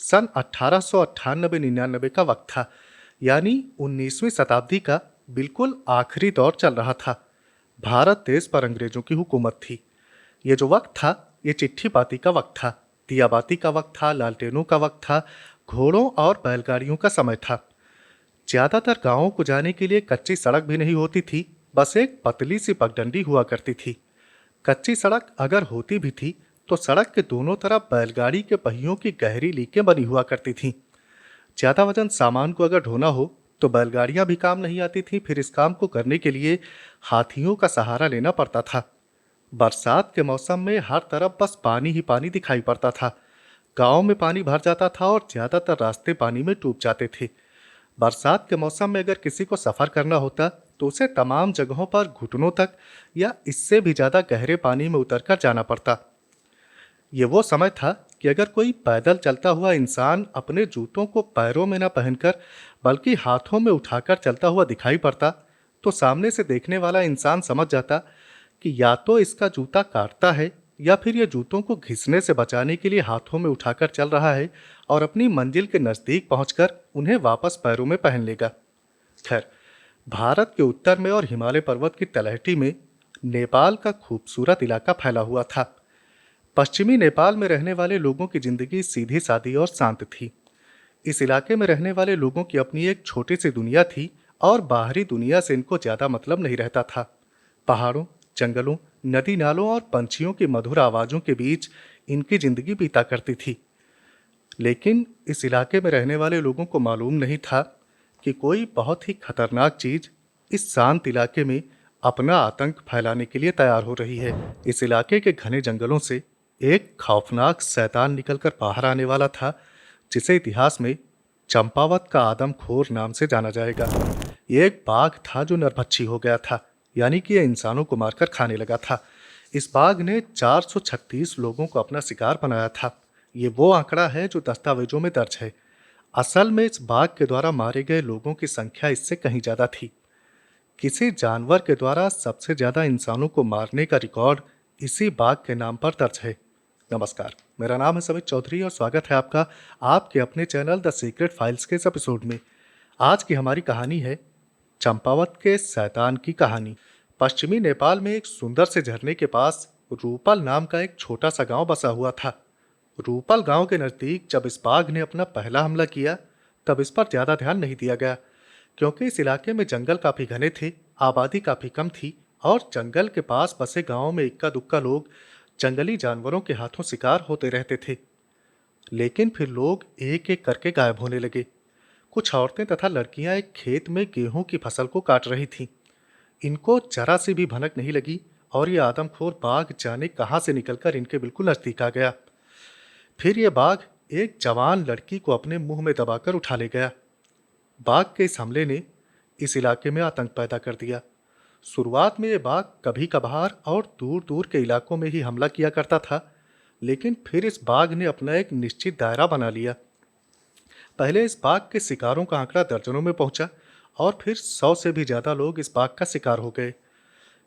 सन 1898-99 का वक्त था, यानी 19वीं शताब्दी का बिल्कुल आखिरी दौर चल रहा था। भारत देश पर अंग्रेजों की हुकूमत थी। ये जो वक्त था, ये चिट्ठी बाती का वक्त था, दियाबाती का वक्त था, लालटेनों का वक्त था, घोड़ों और बैलगाड़ियों का समय था। ज्यादातर गांवों को जाने के लिए कच्ची सड़क भी नहीं होती थी, बस एक पतली सी पगडंडी हुआ करती थी। कच्ची सड़क अगर होती भी थी तो सड़क के दोनों तरफ बैलगाड़ी के पहियों की गहरी लीकें बनी हुआ करती थीं। ज्यादा वजन सामान को अगर ढोना हो तो बैलगाड़ियां भी काम नहीं आती थीं। फिर इस काम को करने के लिए हाथियों का सहारा लेना पड़ता था। बरसात के मौसम में हर तरफ बस पानी ही पानी दिखाई पड़ता था। गांव में पानी भर जाता था और ज्यादातर रास्ते पानी में डूब जाते थे। बरसात के मौसम में अगर किसी को सफर करना होता तो उसे तमाम जगहों पर घुटनों तक या इससे भी ज्यादा गहरे पानी में उतरकर जाना पड़ता। ये वो समय था कि अगर कोई पैदल चलता हुआ इंसान अपने जूतों को पैरों में न पहनकर बल्कि हाथों में उठाकर चलता हुआ दिखाई पड़ता तो सामने से देखने वाला इंसान समझ जाता कि या तो इसका जूता काटता है या फिर ये जूतों को घिसने से बचाने के लिए हाथों में उठाकर चल रहा है और अपनी मंजिल के नजदीक पहुंचकर उन्हें वापस पैरों में पहन लेगा। खैर, भारत के उत्तर में और हिमालय पर्वत की तलहटी में नेपाल का खूबसूरत इलाका फैला हुआ था। पश्चिमी नेपाल में रहने वाले लोगों की जिंदगी सीधी सादी और शांत थी। इस इलाके में रहने वाले लोगों की अपनी एक छोटी सी दुनिया थी और बाहरी दुनिया से इनको ज्यादा मतलब नहीं रहता था। पहाड़ों, जंगलों, नदी नालों और पंछियों की मधुर आवाजों के बीच इनकी जिंदगी बीता करती थी। लेकिन इस इलाके में रहने वाले लोगों को मालूम नहीं था कि कोई बहुत ही खतरनाक चीज इस शांत इलाके में अपना आतंक फैलाने के लिए तैयार हो रही है। इस इलाके के घने जंगलों से एक खौफनाक शैतान निकलकर बाहर आने वाला था, जिसे इतिहास में चंपावत का आदमखोर नाम से जाना जाएगा। ये एक बाघ था जो नरभक्षी हो गया था, यानी कि यह इंसानों को मारकर खाने लगा था। इस बाघ ने 436 लोगों को अपना शिकार बनाया था। ये वो आंकड़ा है जो दस्तावेजों में दर्ज है। असल में इस बाघ के द्वारा मारे गए लोगों की संख्या इससे कहीं ज्यादा थी। किसी जानवर के द्वारा सबसे ज्यादा इंसानों को मारने का रिकॉर्ड इसी बाघ के नाम पर दर्ज है। नमस्कार, मेरा नाम है समित चौधरी और स्वागत है आपका आपके अपने चैनल द सीक्रेट फाइल्स के इस एपिसोड में। आज की हमारी कहानी है चंपावत के शैतान की कहानी। पश्चिमी नेपाल में एक सुंदर से झरने के पास रूपल नाम का एक छोटा सा गांव बसा हुआ था। रूपल गांव के नजदीक जब इस बाघ ने अपना पहला हमला किया तब इस पर ज्यादा ध्यान नहीं दिया गया, क्योंकि इस इलाके में जंगल काफी घने थे, आबादी काफी कम थी और जंगल के पास बसे गांव में इक्का दुक्का लोग जंगली जानवरों के हाथों शिकार होते रहते थे। लेकिन फिर लोग एक एक करके गायब होने लगे। कुछ औरतें तथा लड़कियां एक खेत में गेहूं की फसल को काट रही थीं। इनको जरा सी भी भनक नहीं लगी और ये आदमखोर बाघ जाने कहां से निकलकर इनके बिल्कुल नजदीक आ गया। फिर ये बाघ एक जवान लड़की को अपने मुंह में दबाकर उठा ले गया। बाघ के इस हमले ने इस इलाके में आतंक पैदा कर दिया। शुरुआत में ये बाघ कभी कभार और दूर दूर के इलाकों में ही हमला किया करता था, लेकिन फिर इस बाघ ने अपना एक निश्चित दायरा बना लिया। पहले इस बाघ के शिकारों का आंकड़ा दर्जनों में पहुंचा और फिर 100 से भी ज्यादा लोग इस बाघ का शिकार हो गए।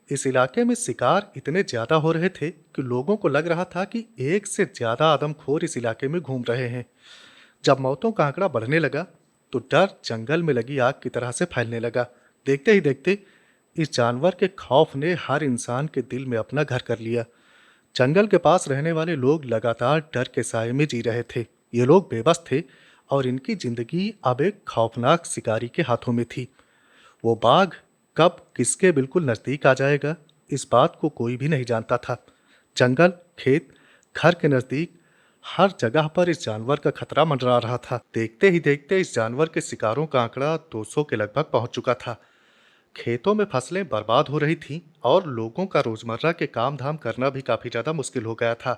इस इलाके में शिकार इतने ज्यादा हो रहे थे कि लोगों को लग रहा था कि एक से ज्यादा आदमखोर इस इलाके में घूम रहे हैं। जब मौतों का आंकड़ा बढ़ने लगा तो डर जंगल में लगी आग की तरह से फैलने लगा। देखते ही देखते इस जानवर के खौफ ने हर इंसान के दिल में अपना घर कर लिया। जंगल के पास रहने वाले लोग लगातार डर के साए में जी रहे थे। ये लोग बेबस थे और इनकी जिंदगी अब एक खौफनाक शिकारी के हाथों में थी। वो बाघ कब किसके बिल्कुल नजदीक आ जाएगा, इस बात को कोई भी नहीं जानता था। जंगल, खेत, घर के नजदीक हर जगह पर इस जानवर का खतरा मंडरा रहा था। देखते ही देखते इस जानवर के शिकारों का आंकड़ा 200 के लगभग पहुंच चुका था। खेतों में फसलें बर्बाद हो रही थीं और लोगों का रोजमर्रा के काम धाम करना भी काफी ज्यादा मुश्किल हो गया था।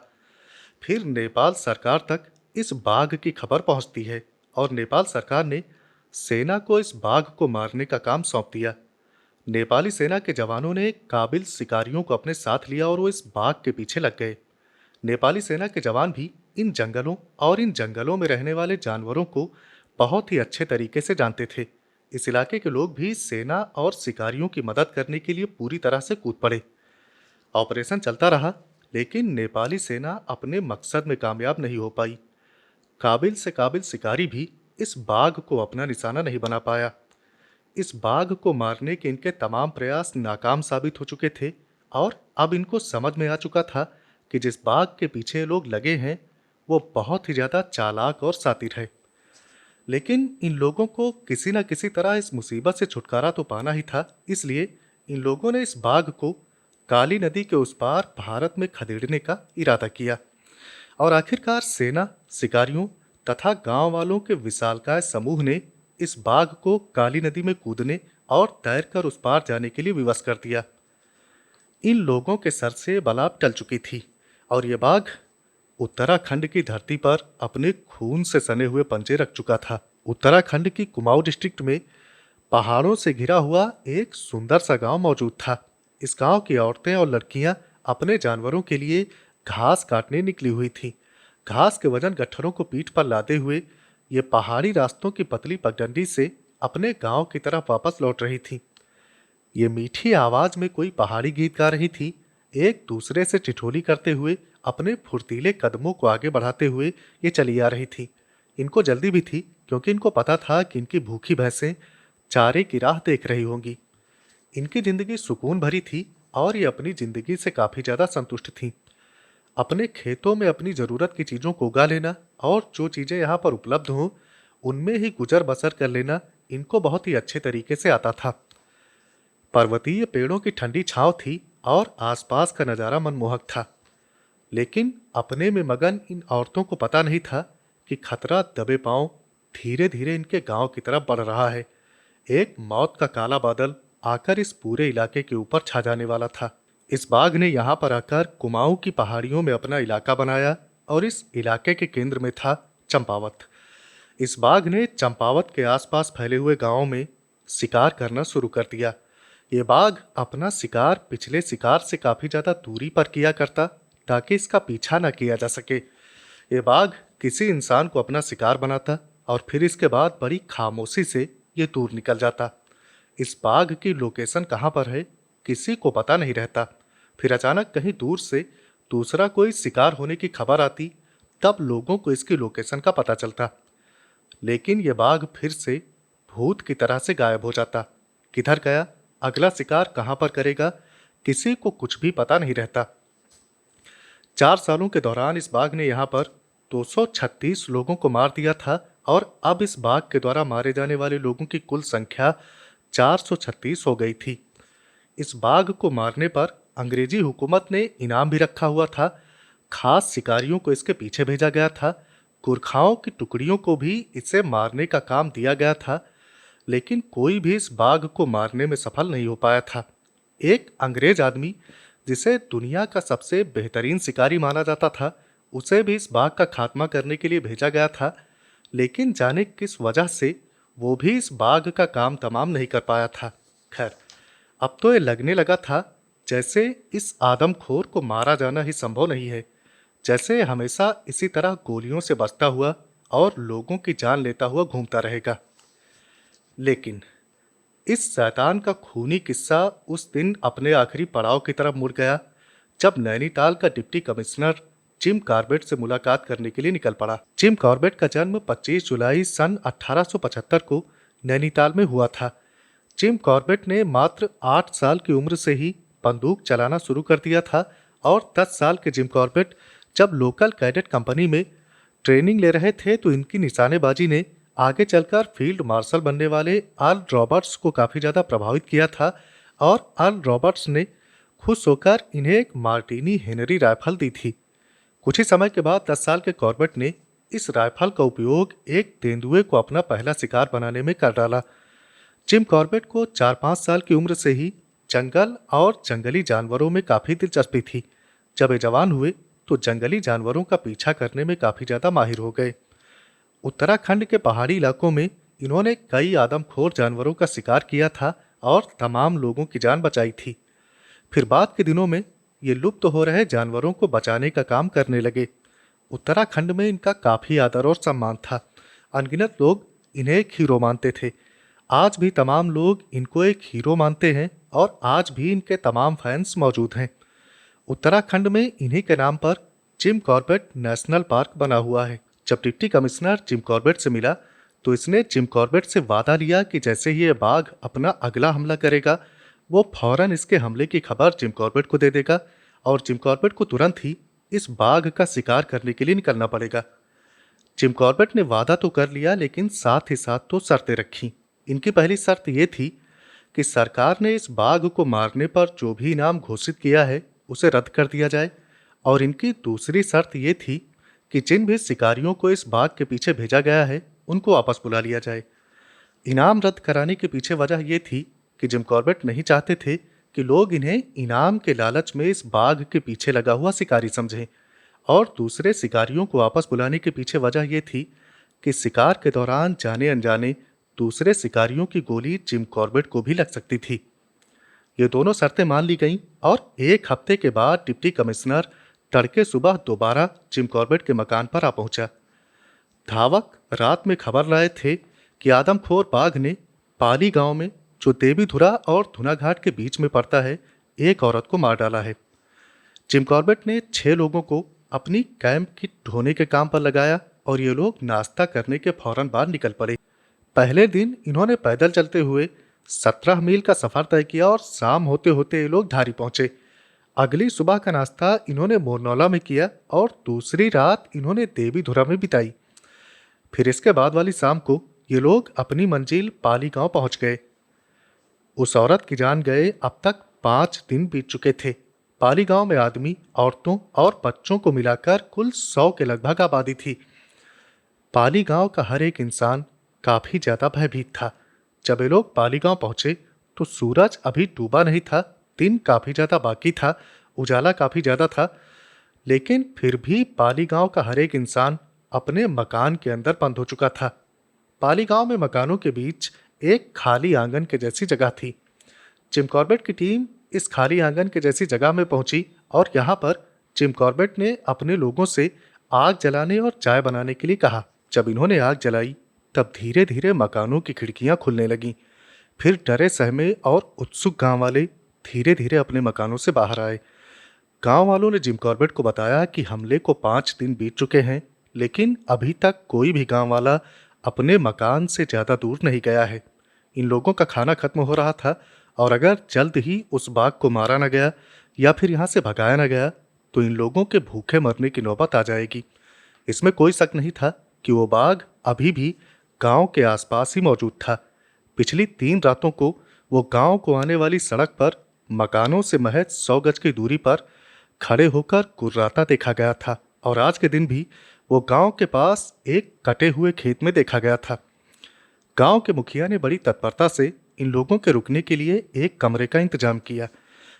फिर नेपाल सरकार तक इस बाघ की खबर पहुंचती है और नेपाल सरकार ने सेना को इस बाघ को मारने का काम सौंप दिया। नेपाली सेना के जवानों ने काबिल शिकारियों को अपने साथ लिया और वो इस बाघ के पीछे लग गए। नेपाली सेना के जवान भी इन जंगलों और इन जंगलों में रहने वाले जानवरों को बहुत ही अच्छे तरीके से जानते थे। इस इलाके के लोग भी सेना और शिकारियों की मदद करने के लिए पूरी तरह से कूद पड़े। ऑपरेशन चलता रहा, लेकिन नेपाली सेना अपने मकसद में कामयाब नहीं हो पाई। काबिल से काबिल शिकारी भी इस बाघ को अपना निशाना नहीं बना पाया। इस बाघ को मारने के इनके तमाम प्रयास नाकाम साबित हो चुके थे और अब इनको समझ में आ चुका था कि जिस बाघ के पीछे लोग लगे हैं वो बहुत ही ज्यादा चालाक और शातिर है। लेकिन इन लोगों को किसी न किसी तरह इस मुसीबत से छुटकारा तो पाना ही था, इसलिए इन लोगों ने इस बाघ को काली नदी के उस पार भारत में खदेड़ने का इरादा किया और आखिरकार सेना, शिकारियों तथा गांव वालों के विशालकाय समूह ने इस बाघ को काली नदी में कूदने और तैरकर उस पार जाने के लिए विवश कर दिया। इन लोगों के सर से बलाप टल चुकी थी और ये बाघ उत्तराखंड की धरती पर अपने खून से सने हुए पंजे रख चुका था। उत्तराखंड की कुमाऊं डिस्ट्रिक्ट में पहाड़ों से घिरा हुआ एक सुंदर सा गांव मौजूद था। इस गांव की औरतें और लड़कियां अपने जानवरों के लिए घास काटने निकली हुई थी। घास के वजन गट्ठरों को पीठ पर लादे हुए ये पहाड़ी रास्तों की पतली पगडंडी से अपने गांव की तरफ वापस लौट रही थी। ये मीठी आवाज में कोई पहाड़ी गीत गा रही थी। एक दूसरे से ठिठोली करते हुए अपने फुर्तीले कदमों को आगे बढ़ाते हुए ये चली आ रही थी। इनको जल्दी भी थी क्योंकि इनको पता था कि इनकी भूखी भैंसें चारे की राह देख रही होंगी। इनकी जिंदगी सुकून भरी थी और ये अपनी जिंदगी से काफी ज्यादा संतुष्ट थी। अपने खेतों में अपनी जरूरत की चीजों को उगा लेना और जो चीजें यहाँ पर उपलब्ध हों उनमें ही गुजर बसर कर लेना इनको बहुत ही अच्छे तरीके से आता था। पर्वतीय पेड़ों की ठंडी छांव थी और आसपास का नजारा मनमोहक था। लेकिन अपने में मगन इन औरतों को पता नहीं था कि खतरा दबे पांव धीरे धीरे इनके गांव की तरफ बढ़ रहा है। एक मौत का काला बादल आकर इस पूरे इलाके के ऊपर छा जाने वाला था। इस बाघ ने यहाँ पर आकर कुमाऊं की पहाड़ियों में अपना इलाका बनाया और इस इलाके के केंद्र में था चंपावत। इस बाघ ने चंपावत के आसपास फैले हुए गांवों में शिकार करना शुरू कर दिया। ये बाघ अपना शिकार पिछले शिकार से काफी ज्यादा दूरी पर किया करता ताकि इसका पीछा न किया जा सके। ये बाघ किसी इंसान को अपना शिकार बनाता और फिर इसके बाद बड़ी खामोशी से ये दूर निकल जाता। इस बाघ की लोकेशन कहाँ पर है किसी को पता नहीं रहता। फिर अचानक कहीं दूर से दूसरा कोई शिकार होने की खबर आती, तब लोगों को इसकी लोकेशन का पता चलता। लेकिन यह बाघ फिर से भूत की तरह से गायब हो जाता। किधर गया, अगला शिकार कहां पर करेगा, किसी को कुछ भी पता नहीं रहता। 4 सालों के दौरान इस बाघ ने यहाँ पर 236 लोगों को मार दिया था और अब इस बाघ के द्वारा मारे जाने वाले लोगों की कुल संख्या 436 हो गई थी। इस बाघ को मारने पर अंग्रेजी हुकूमत ने इनाम भी रखा हुआ था। खास शिकारियों को इसके पीछे भेजा गया था। गुरखाओं की टुकड़ियों को भी इसे मारने का काम दिया गया था, लेकिन कोई भी इस बाघ को मारने में सफल नहीं हो पाया था। एक अंग्रेज आदमी जिसे दुनिया का सबसे बेहतरीन शिकारी माना जाता था, उसे भी इस बाघ का खात्मा करने के लिए भेजा गया था, लेकिन जाने किस वजह से वो भी इस बाघ का काम तमाम नहीं कर पाया था। खैर, अब तो ये लगने लगा था जैसे इस आदमखोर को मारा जाना ही संभव नहीं है, जैसे हमेशा इसी तरह गोलियों से बचता हुआ और लोगों की जान लेता हुआ घूमता रहेगा। लेकिन इस शैतान का खूनी किस्सा उस दिन अपने आखिरी पड़ाव की तरफ मुड़ गया जब नैनीताल का डिप्टी कमिश्नर जिम कॉर्बेट से मुलाकात करने के लिए निकल पड़ा। जिम कॉर्बेट का जन्म 25 जुलाई सन 1875 को नैनीताल में हुआ था। जिम कॉर्बेट ने मात्र 8 साल की उम्र से ही बंदूक चलाना शुरू कर दिया था और 10 साल के जिम कॉर्बेट जब लोकल कैडेट कंपनी में ट्रेनिंग ले रहे थे तो इनकी निशानेबाजी ने आगे चलकर फील्ड मार्शल बनने वाले अर्ल रॉबर्ट्स को काफ़ी ज़्यादा प्रभावित किया था और अर्ल रॉबर्ट्स ने खुश होकर इन्हें एक मार्टिनी हेनरी राइफल दी थी। कुछ ही समय के बाद 10 साल के कॉर्बेट ने इस राइफल का उपयोग एक तेंदुए को अपना पहला शिकार बनाने में कर डाला। जिम कॉर्बेट को 4-5 साल की उम्र से ही जंगल और जंगली जानवरों में काफ़ी दिलचस्पी थी। जब ये जवान हुए तो जंगली जानवरों का पीछा करने में काफ़ी ज़्यादा माहिर हो गए। उत्तराखंड के पहाड़ी इलाकों में इन्होंने कई आदमखोर जानवरों का शिकार किया था और तमाम लोगों की जान बचाई थी। फिर बाद के दिनों में ये लुप्त हो रहे जानवरों को बचाने का काम करने लगे। उत्तराखंड में इनका काफ़ी आदर और सम्मान था। अनगिनत लोग इन्हें एक हीरो मानते थे। आज भी तमाम लोग इनको एक हीरो मानते हैं और आज भी इनके तमाम फैंस मौजूद हैं। उत्तराखंड में इन्हीं के नाम पर जिम कॉर्बेट नेशनल पार्क बना हुआ है। जब डिप्टी कमिश्नर जिम कॉर्बेट से मिला तो इसने जिम कॉर्बेट से वादा लिया कि जैसे ही ये बाघ अपना अगला हमला करेगा वो फौरन इसके हमले की खबर जिम कॉर्बेट को दे देगा और जिम कॉर्बेट को तुरंत ही इस बाघ का शिकार करने के लिए निकलना पड़ेगा। जिम कॉर्बेट ने वादा तो कर लिया लेकिन साथ ही साथ तो शर्तें रखी। इनकी पहली शर्त ये थी कि सरकार ने इस बाघ को मारने पर जो भी इनाम घोषित किया है उसे रद्द कर दिया जाए और इनकी दूसरी शर्त ये थी कि जिन भी शिकारियों को इस बाघ के पीछे भेजा गया है उनको वापस बुला लिया जाए। इनाम रद्द कराने के पीछे वजह यह थी कि जिम कॉर्बेट नहीं चाहते थे कि लोग इन्हें इनाम के लालच में इस बाघ के पीछे लगा हुआ शिकारी समझें और दूसरे शिकारियों को वापस बुलाने के पीछे वजह यह थी कि शिकार के दौरान जाने अनजाने दूसरे शिकारियों की गोली जिम कॉर्बेट को भी लग सकती थी। ये दोनों शर्तें मान ली गईं और एक हफ्ते के बाद डिप्टी कमिश्नर तड़के सुबह दोबारा जिम कॉर्बेट के मकान पर आ पहुंचा। धावक रात में खबर लाए थे कि आदमखोर बाघ ने पाली गांव में जो देवीधुरा और धुनाघाट के बीच में पड़ता है एक औरत को मार डाला है। जिम कॉर्बेट ने 6 लोगों को अपनी कैंप की ढोने के काम पर लगाया और ये लोग नाश्ता करने के फौरन बाद निकल पड़े। पहले दिन इन्होंने पैदल चलते हुए 17 मील का सफर तय किया और शाम होते होते ये लोग धारी पहुंचे। अगली सुबह का नाश्ता इन्होंने मोरनौला में किया और दूसरी रात इन्होंने देवीधुरा में बिताई। फिर इसके बाद वाली शाम को ये लोग अपनी मंजिल पाली गांव पहुंच गए। उस औरत की जान गए अब तक 5 दिन बीत चुके थे। पाली गांव में आदमी, औरतों और बच्चों को मिलाकर कुल 100 के लगभग आबादी थी। पाली गांव का हर एक इंसान काफी ज्यादा भयभीत था। जब ये लोग पाली गांव पहुंचे तो सूरज अभी डूबा नहीं था, दिन काफी ज्यादा बाकी था, उजाला काफी ज्यादा था, लेकिन फिर भी पाली गांव का हर एक इंसान अपने मकान के अंदर बंद हो चुका था। पाली गांव में मकानों के बीच एक खाली आंगन के जैसी जगह थी। जिम कॉर्बेट की टीम इस खाली आंगन के जैसी जगह में पहुंची और यहाँ पर जिम कॉर्बेट ने अपने लोगों से आग जलाने और चाय बनाने के लिए कहा। जब इन्होंने आग जलाई तब धीरे धीरे मकानों की खिड़कियां खुलने लगीं। फिर डरे सहमे और उत्सुक गांव वाले धीरे धीरे अपने मकानों से बाहर आए। गांव वालों ने जिम कॉर्बेट को बताया कि हमले को 5 दिन बीत चुके हैं, लेकिन अभी तक कोई भी गांव वाला अपने मकान से ज्यादा दूर नहीं गया है। इन लोगों का खाना खत्म हो रहा था और अगर जल्द ही उस बाघ को मारा न गया या फिर यहाँ से भगाया न गया तो इन लोगों के भूखे मरने की नौबत आ जाएगी। इसमें कोई शक नहीं था कि वो बाघ अभी भी गांव के आसपास ही मौजूद था। पिछली 3 रातों को वो गांव को आने वाली सड़क पर मकानों से महज 100 गज की दूरी पर खड़े होकर गुर्राता देखा गया था और आज के दिन भी वो गांव के पास एक कटे हुए खेत में देखा गया था। गांव के मुखिया ने बड़ी तत्परता से इन लोगों के रुकने के लिए एक कमरे का इंतजाम किया,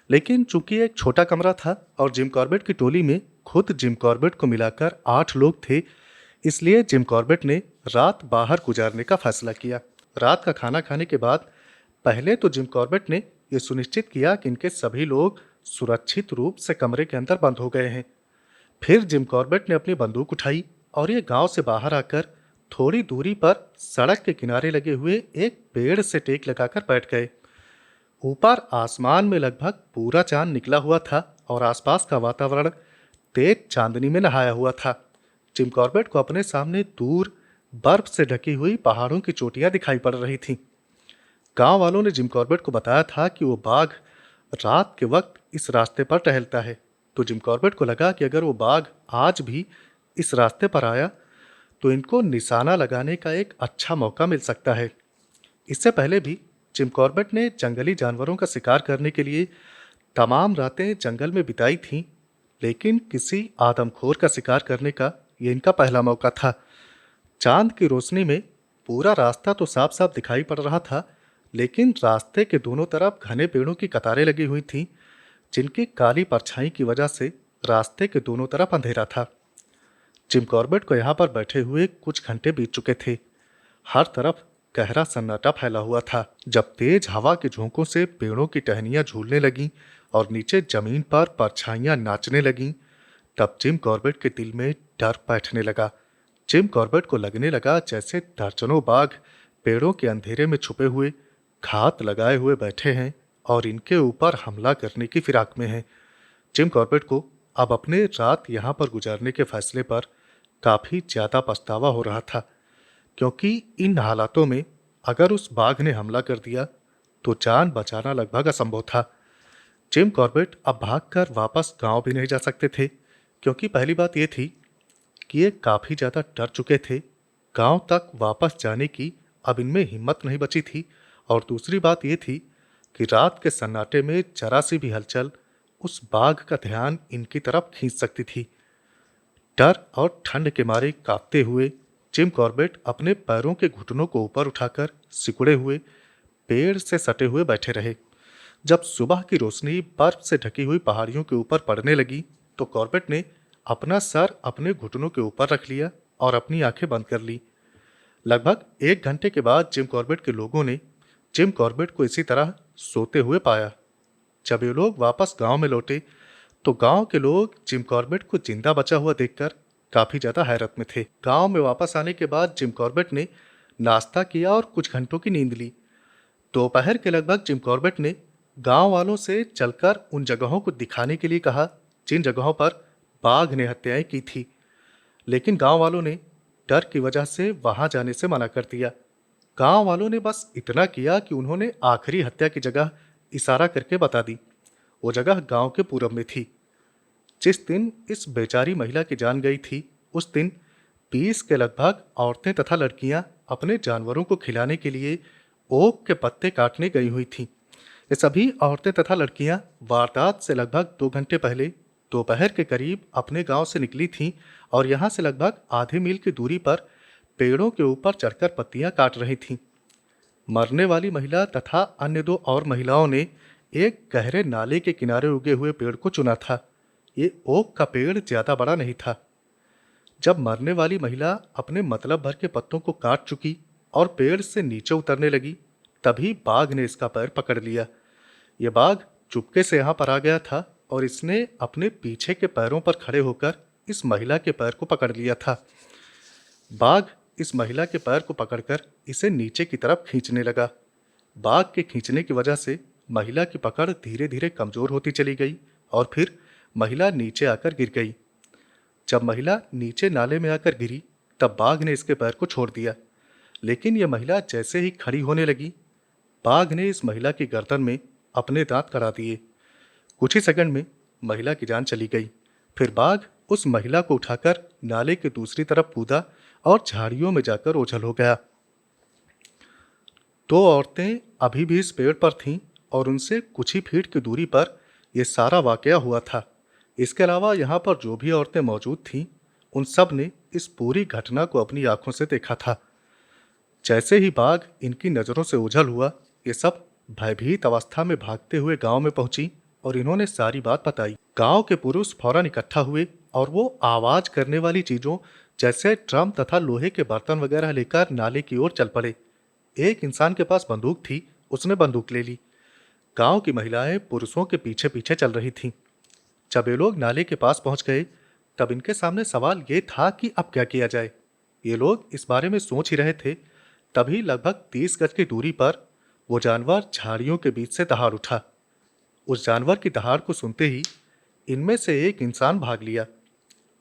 लेकिन चूंकि एक छोटा कमरा था और जिम कॉर्बेट की टोली में खुद जिम कॉर्बेट को मिलाकर 8 लोग थे, इसलिए जिम कॉर्बेट ने रात बाहर गुजारने का फैसला किया। रात का खाना खाने के बाद पहले तो जिम कॉर्बेट ने यह सुनिश्चित किया कि इनके सभी लोग सुरक्षित रूप से कमरे के अंदर बंद हो गए हैं। फिर जिम कॉर्बेट ने अपनी बंदूक उठाई और ये गांव से बाहर आकर थोड़ी दूरी पर सड़क के किनारे लगे हुए एक पेड़ से टेक लगाकर बैठ गए। ऊपर आसमान में लगभग पूरा चांद निकला हुआ था और आसपास का वातावरण तेज चांदनी में नहाया हुआ था। जिम कॉर्बेट को अपने सामने दूर बर्फ से ढकी हुई पहाड़ों की चोटियां दिखाई पड़ रही थीं। गांव वालों ने जिम कॉर्बेट को बताया था कि वो बाघ रात के वक्त इस रास्ते पर टहलता है, तो जिम कॉर्बेट को लगा कि अगर वो बाघ आज भी इस रास्ते पर आया तो इनको निशाना लगाने का एक अच्छा मौका मिल सकता है। इससे पहले भी जिम कॉर्बेट ने जंगली जानवरों का शिकार करने के लिए तमाम रातें जंगल में बिताई थीं, लेकिन किसी आदमखोर का शिकार करने का ये इनका पहला मौका था। चांद की रोशनी में पूरा रास्ता तो साफ साफ दिखाई पड़ रहा था, लेकिन रास्ते के दोनों तरफ घने पेड़ों की कतारें लगी हुई थीं, जिनकी काली परछाई की वजह से रास्ते के दोनों तरफ अंधेरा था। जिम कॉर्बेट को यहाँ पर बैठे हुए कुछ घंटे बीत चुके थे। हर तरफ गहरा सन्नाटा फैला हुआ था। जब तेज हवा के झोंकों से पेड़ों की टहनियां झूलने लगीं और नीचे जमीन पर परछाइयां नाचने लगीं, तब जिम कॉर्बेट के दिल में डर बैठने लगा। जिम कॉर्बेट को लगने लगा जैसे दर्जनों बाघ पेड़ों के अंधेरे में छुपे हुए घात लगाए हुए बैठे हैं और इनके ऊपर हमला करने की फिराक में हैं। जिम कॉर्बेट को अब अपने रात यहाँ पर गुजारने के फैसले पर काफी ज्यादा पछतावा हो रहा था, क्योंकि इन हालातों में अगर उस बाघ ने हमला कर दिया तो जान बचाना लगभग असंभव था। जिम कॉर्बेट अब भागकर वापस गांव भी नहीं जा सकते थे, क्योंकि पहली बात यह थी कि ये काफी ज्यादा डर चुके थे। गांव तक वापस जाने की अब इनमें हिम्मत नहीं बची थी, और दूसरी बात यह थी कि रात के सन्नाटे में जरा सी भी हलचल उस बाघ का ध्यान इनकी तरफ खींच सकती थी। डर और ठंड के मारे कांपते हुए जिम कॉर्बेट अपने पैरों के घुटनों को ऊपर उठाकर सिकुड़े हुए पेड़ से सटे हुए बैठे रहे। जब सुबह की रोशनी बर्फ से ढकी हुई पहाड़ियों के ऊपर पड़ने लगी तो कॉर्बेट ने अपना सर अपने घुटनों के ऊपर रख लिया और अपनी आंखें बंद कर ली। लगभग 1 घंटे के बाद जिम कॉर्बेट के लोगों ने जिम कॉर्बेट को इसी तरह सोते हुए पाया। जब ये लोग वापस गांव में लौटे तो गांव के लोग जिम कॉर्बेट को जिंदा बचा हुआ देखकर काफी ज्यादा हैरत में थे। गांव में वापस आने के बाद जिम कॉर्बेट ने नाश्ता किया और कुछ घंटों की नींद ली। दोपहर के लगभग जिम कॉर्बेट ने गांव वालों से चलकर उन जगहों को दिखाने के लिए कहा जिन जगहों पर बाघ ने हत्याएं की थी, लेकिन गांव वालों ने डर की वजह से वहां जाने से मना कर दिया। गांव वालों ने बस इतना किया कि उन्होंने आखिरी हत्या की जगह इशारा करके बता दी। वो जगह गांव के पूरब में थी। जिस दिन इस बेचारी महिला की जान गई थी, उस दिन 20 के लगभग औरतें तथा लड़कियां अपने जानवरों को खिलाने के लिए ओक के पत्ते काटने गई हुई थीं। ये सभी औरतें तथा लड़कियां वारदात से लगभग 2 घंटे पहले दोपहर के करीब अपने गांव से निकली थीं और यहां से लगभग आधे मील की दूरी पर पेड़ों के ऊपर चढ़कर पत्तियां काट रही थीं। मरने वाली महिला तथा अन्य 2 और महिलाओं ने एक गहरे नाले के किनारे उगे हुए पेड़ को चुना था। ये ओक का पेड़ ज्यादा बड़ा नहीं था। जब मरने वाली महिला अपने मतलब भर के पत्तों को काट चुकी और पेड़ से नीचे उतरने लगी, तभी बाघ ने इसका पैर पकड़ लिया। यह बाघ चुपके से यहाँ पर आ गया था और इसने अपने पीछे के पैरों पर खड़े होकर इस महिला के पैर को पकड़ लिया था। बाघ इस महिला के पैर को पकड़कर इसे नीचे की तरफ खींचने लगा। बाघ के खींचने की वजह से महिला की पकड़ धीरे धीरे कमजोर होती चली गई और फिर महिला नीचे आकर गिर गई। जब महिला नीचे नाले में आकर गिरी तब बाघ ने इसके पैर को छोड़ दिया, लेकिन यह महिला जैसे ही खड़ी होने लगी, बाघ ने इस महिला की गर्दन में अपने दांत कड़ा दिए। कुछ ही सेकंड में महिला की जान चली गई। फिर बाघ उस महिला को उठाकर नाले के दूसरी तरफ कूदा और झाड़ियों में जाकर ओझल हो गया। 2 औरतें अभी भी इस पेड़ पर थीं और उनसे कुछ ही फीट की दूरी पर यह सारा वाकया हुआ था। इसके अलावा यहाँ पर जो भी औरतें मौजूद थीं, उन सब ने इस पूरी घटना को अपनी आंखों से देखा था। जैसे ही बाघ इनकी नज़रों से ओझल हुआ, ये सब भयभीत अवस्था में भागते हुए गांव में पहुंची और इन्होंने सारी बात बताई। गांव के पुरुष फौरन इकट्ठा हुए और वो आवाज करने वाली चीजों जैसे ड्रम तथा लोहे के बर्तन वगैरह लेकर नाले की ओर चल पड़े। एक इंसान के पास बंदूक थी, उसने बंदूक ले ली। गांव की महिलाएं पुरुषों के पीछे पीछे चल रही थीं। जब ये लोग नाले के पास पहुंच गए तब इनके सामने सवाल ये था कि अब क्या किया जाए। ये लोग इस बारे में सोच ही रहे थे, तभी लगभग 30 गज की दूरी पर वो जानवर झाड़ियों के बीच से दहाड़ उठा। उस जानवर की दहाड़ को सुनते ही इनमें से एक इंसान भाग लिया।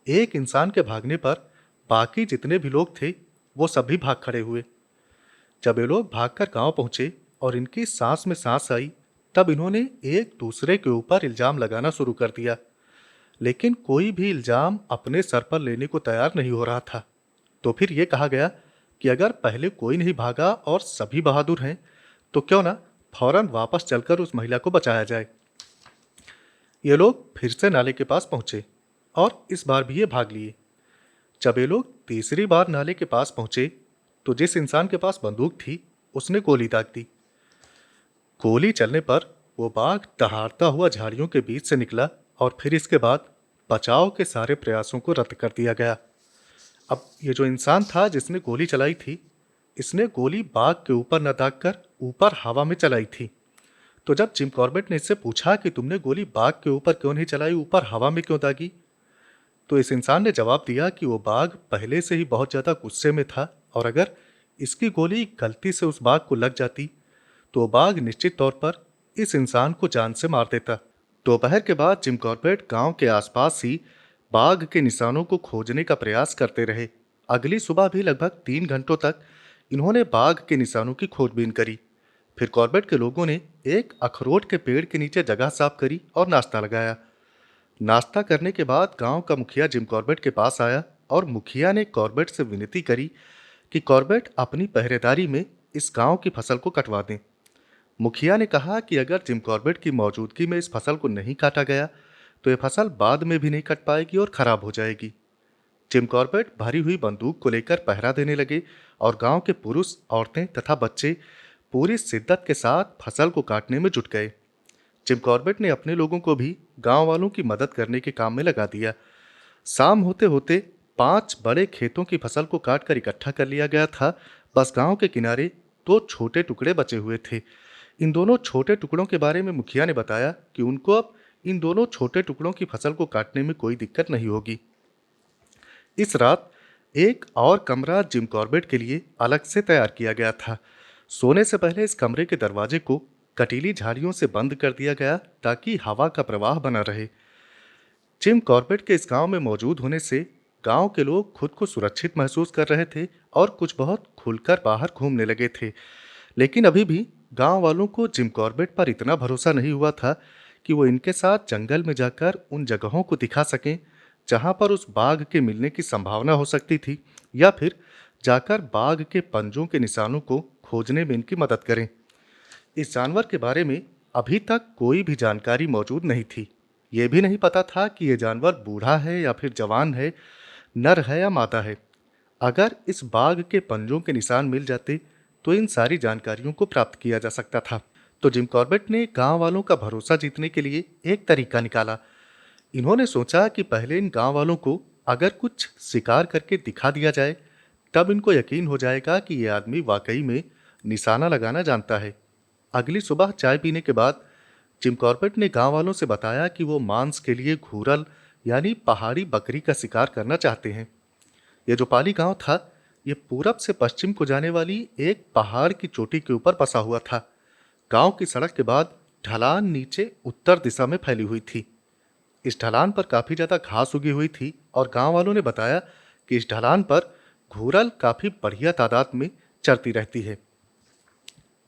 एक इंसान के भागने पर बाकी जितने भी लोग थे वो सभी भाग खड़े हुए। जब ये लोग भागकर गांव पहुंचे और इनकी सांस में सांस आई, तब इन्होंने एक दूसरे के ऊपर इल्जाम लगाना शुरू कर दिया, लेकिन कोई भी इल्जाम अपने सर पर लेने को तैयार नहीं हो रहा था। तो फिर यह कहा गया कि अगर पहले कोई नहीं भागा और सभी बहादुर हैं तो क्यों ना फौरन वापस चलकर उस महिला को बचाया जाए। ये लोग फिर से नाले के पास पहुंचे और इस बार भी ये भाग लिए। जब ये लोग तीसरी बार नाले के पास पहुंचे तो जिस इंसान के पास बंदूक थी उसने गोली दाग दी। गोली चलने पर वो बाघ दहाड़ता हुआ झाड़ियों के बीच से निकला और फिर इसके बाद बचाव के सारे प्रयासों को रद्द कर दिया गया। अब ये जो इंसान था जिसने गोली चलाई थी, इसने गोली बाघ के ऊपर न दागकर ऊपर हवा में चलाई थी। तो जब जिम कॉर्बेट ने इससे पूछा कि तुमने गोली बाघ के ऊपर क्यों नहीं चलाई, ऊपर हवा में क्यों दागी, तो इस इंसान ने जवाब दिया कि वो बाघ पहले से ही बहुत ज़्यादा गुस्से में था और अगर इसकी गोली गलती से उस बाघ को लग जाती तो बाघ निश्चित तौर पर इस इंसान को जान से मार देता। दोपहर के बाद जिम कॉर्बेट गांव के आसपास ही बाघ के निशानों को खोजने का प्रयास करते रहे। अगली सुबह भी लगभग 3 घंटों तक इन्होंने बाघ के निशानों की खोजबीन करी। फिर कॉर्बेट के लोगों ने एक अखरोट के पेड़ के नीचे जगह साफ करी और नाश्ता लगाया। नाश्ता करने के बाद गांव का मुखिया जिम कॉर्बेट के पास आया और मुखिया ने कॉर्बेट से विनती करी कि कॉर्बेट अपनी पहरेदारी में इस गांव की फसल को कटवा दें। मुखिया ने कहा कि अगर जिम कॉर्बेट की मौजूदगी में इस फसल को नहीं काटा गया तो ये फसल बाद में भी नहीं कट पाएगी और खराब हो जाएगी। जिम कॉर्बेट भरी हुई बंदूक को लेकर पहरा देने लगे और गांव के पुरुष, औरतें तथा बच्चे पूरी शिद्दत के साथ फसल को काटने में जुट गए। जिम कॉर्बेट ने अपने लोगों को भी गांव वालों की मदद करने के काम में लगा दिया। शाम होते होते 5 बड़े खेतों की फसल को काट कर इकट्ठा कर लिया गया था। बस गांव के किनारे 2 छोटे टुकड़े बचे हुए थे। इन दोनों छोटे टुकड़ों के बारे में मुखिया ने बताया कि उनको अब इन दोनों छोटे टुकड़ों की फसल को काटने में कोई दिक्कत नहीं होगी। इस रात एक और कमरा जिम कॉर्बेट के लिए अलग से तैयार किया गया था। सोने से पहले इस कमरे के दरवाजे को कटीली झाड़ियों से बंद कर दिया गया ताकि हवा का प्रवाह बना रहे। जिम कॉर्बेट के इस गांव में मौजूद होने से गांव के लोग खुद को सुरक्षित महसूस कर रहे थे और कुछ बहुत खुलकर बाहर घूमने लगे थे। लेकिन अभी भी गांव वालों को जिम कॉर्बेट पर इतना भरोसा नहीं हुआ था कि वो इनके साथ जंगल में जाकर उन जगहों को दिखा सकें जहां पर उस बाघ के मिलने की संभावना हो सकती थी, या फिर जाकर बाघ के पंजों के निशानों को खोजने में इनकी मदद करें। इस जानवर के बारे में अभी तक कोई भी जानकारी मौजूद नहीं थी। ये भी नहीं पता था कि ये जानवर बूढ़ा है या फिर जवान है, नर है या मादा है। अगर इस बाघ के पंजों के निशान मिल जाते तो इन सारी जानकारियों को प्राप्त किया जा सकता था। तो जिम कॉर्बेट ने गांव वालों का भरोसा जीतने के लिए एक तरीका निकाला। इन्होंने सोचा कि पहले इन गांव वालों को अगर कुछ शिकार करके दिखा दिया जाए, तब इनको यकीन हो जाएगा कि ये आदमी वाकई में निशाना लगाना जानता है। अगली सुबह चाय पीने के बाद जिम कॉर्बेट ने गांव वालों से बताया कि वो मांस के लिए घूरल यानी पहाड़ी बकरी का शिकार करना चाहते हैं। ये जो पाली गांव था, ये पूरब से पश्चिम को जाने वाली एक पहाड़ की चोटी के ऊपर बसा हुआ था। गांव की सड़क के बाद ढलान नीचे उत्तर दिशा में फैली हुई थी। इस ढलान पर काफी ज्यादा घास उगी हुई थी और गांव वालों ने बताया कि इस ढलान पर घूरल काफी बढ़िया तादाद में चरती रहती है।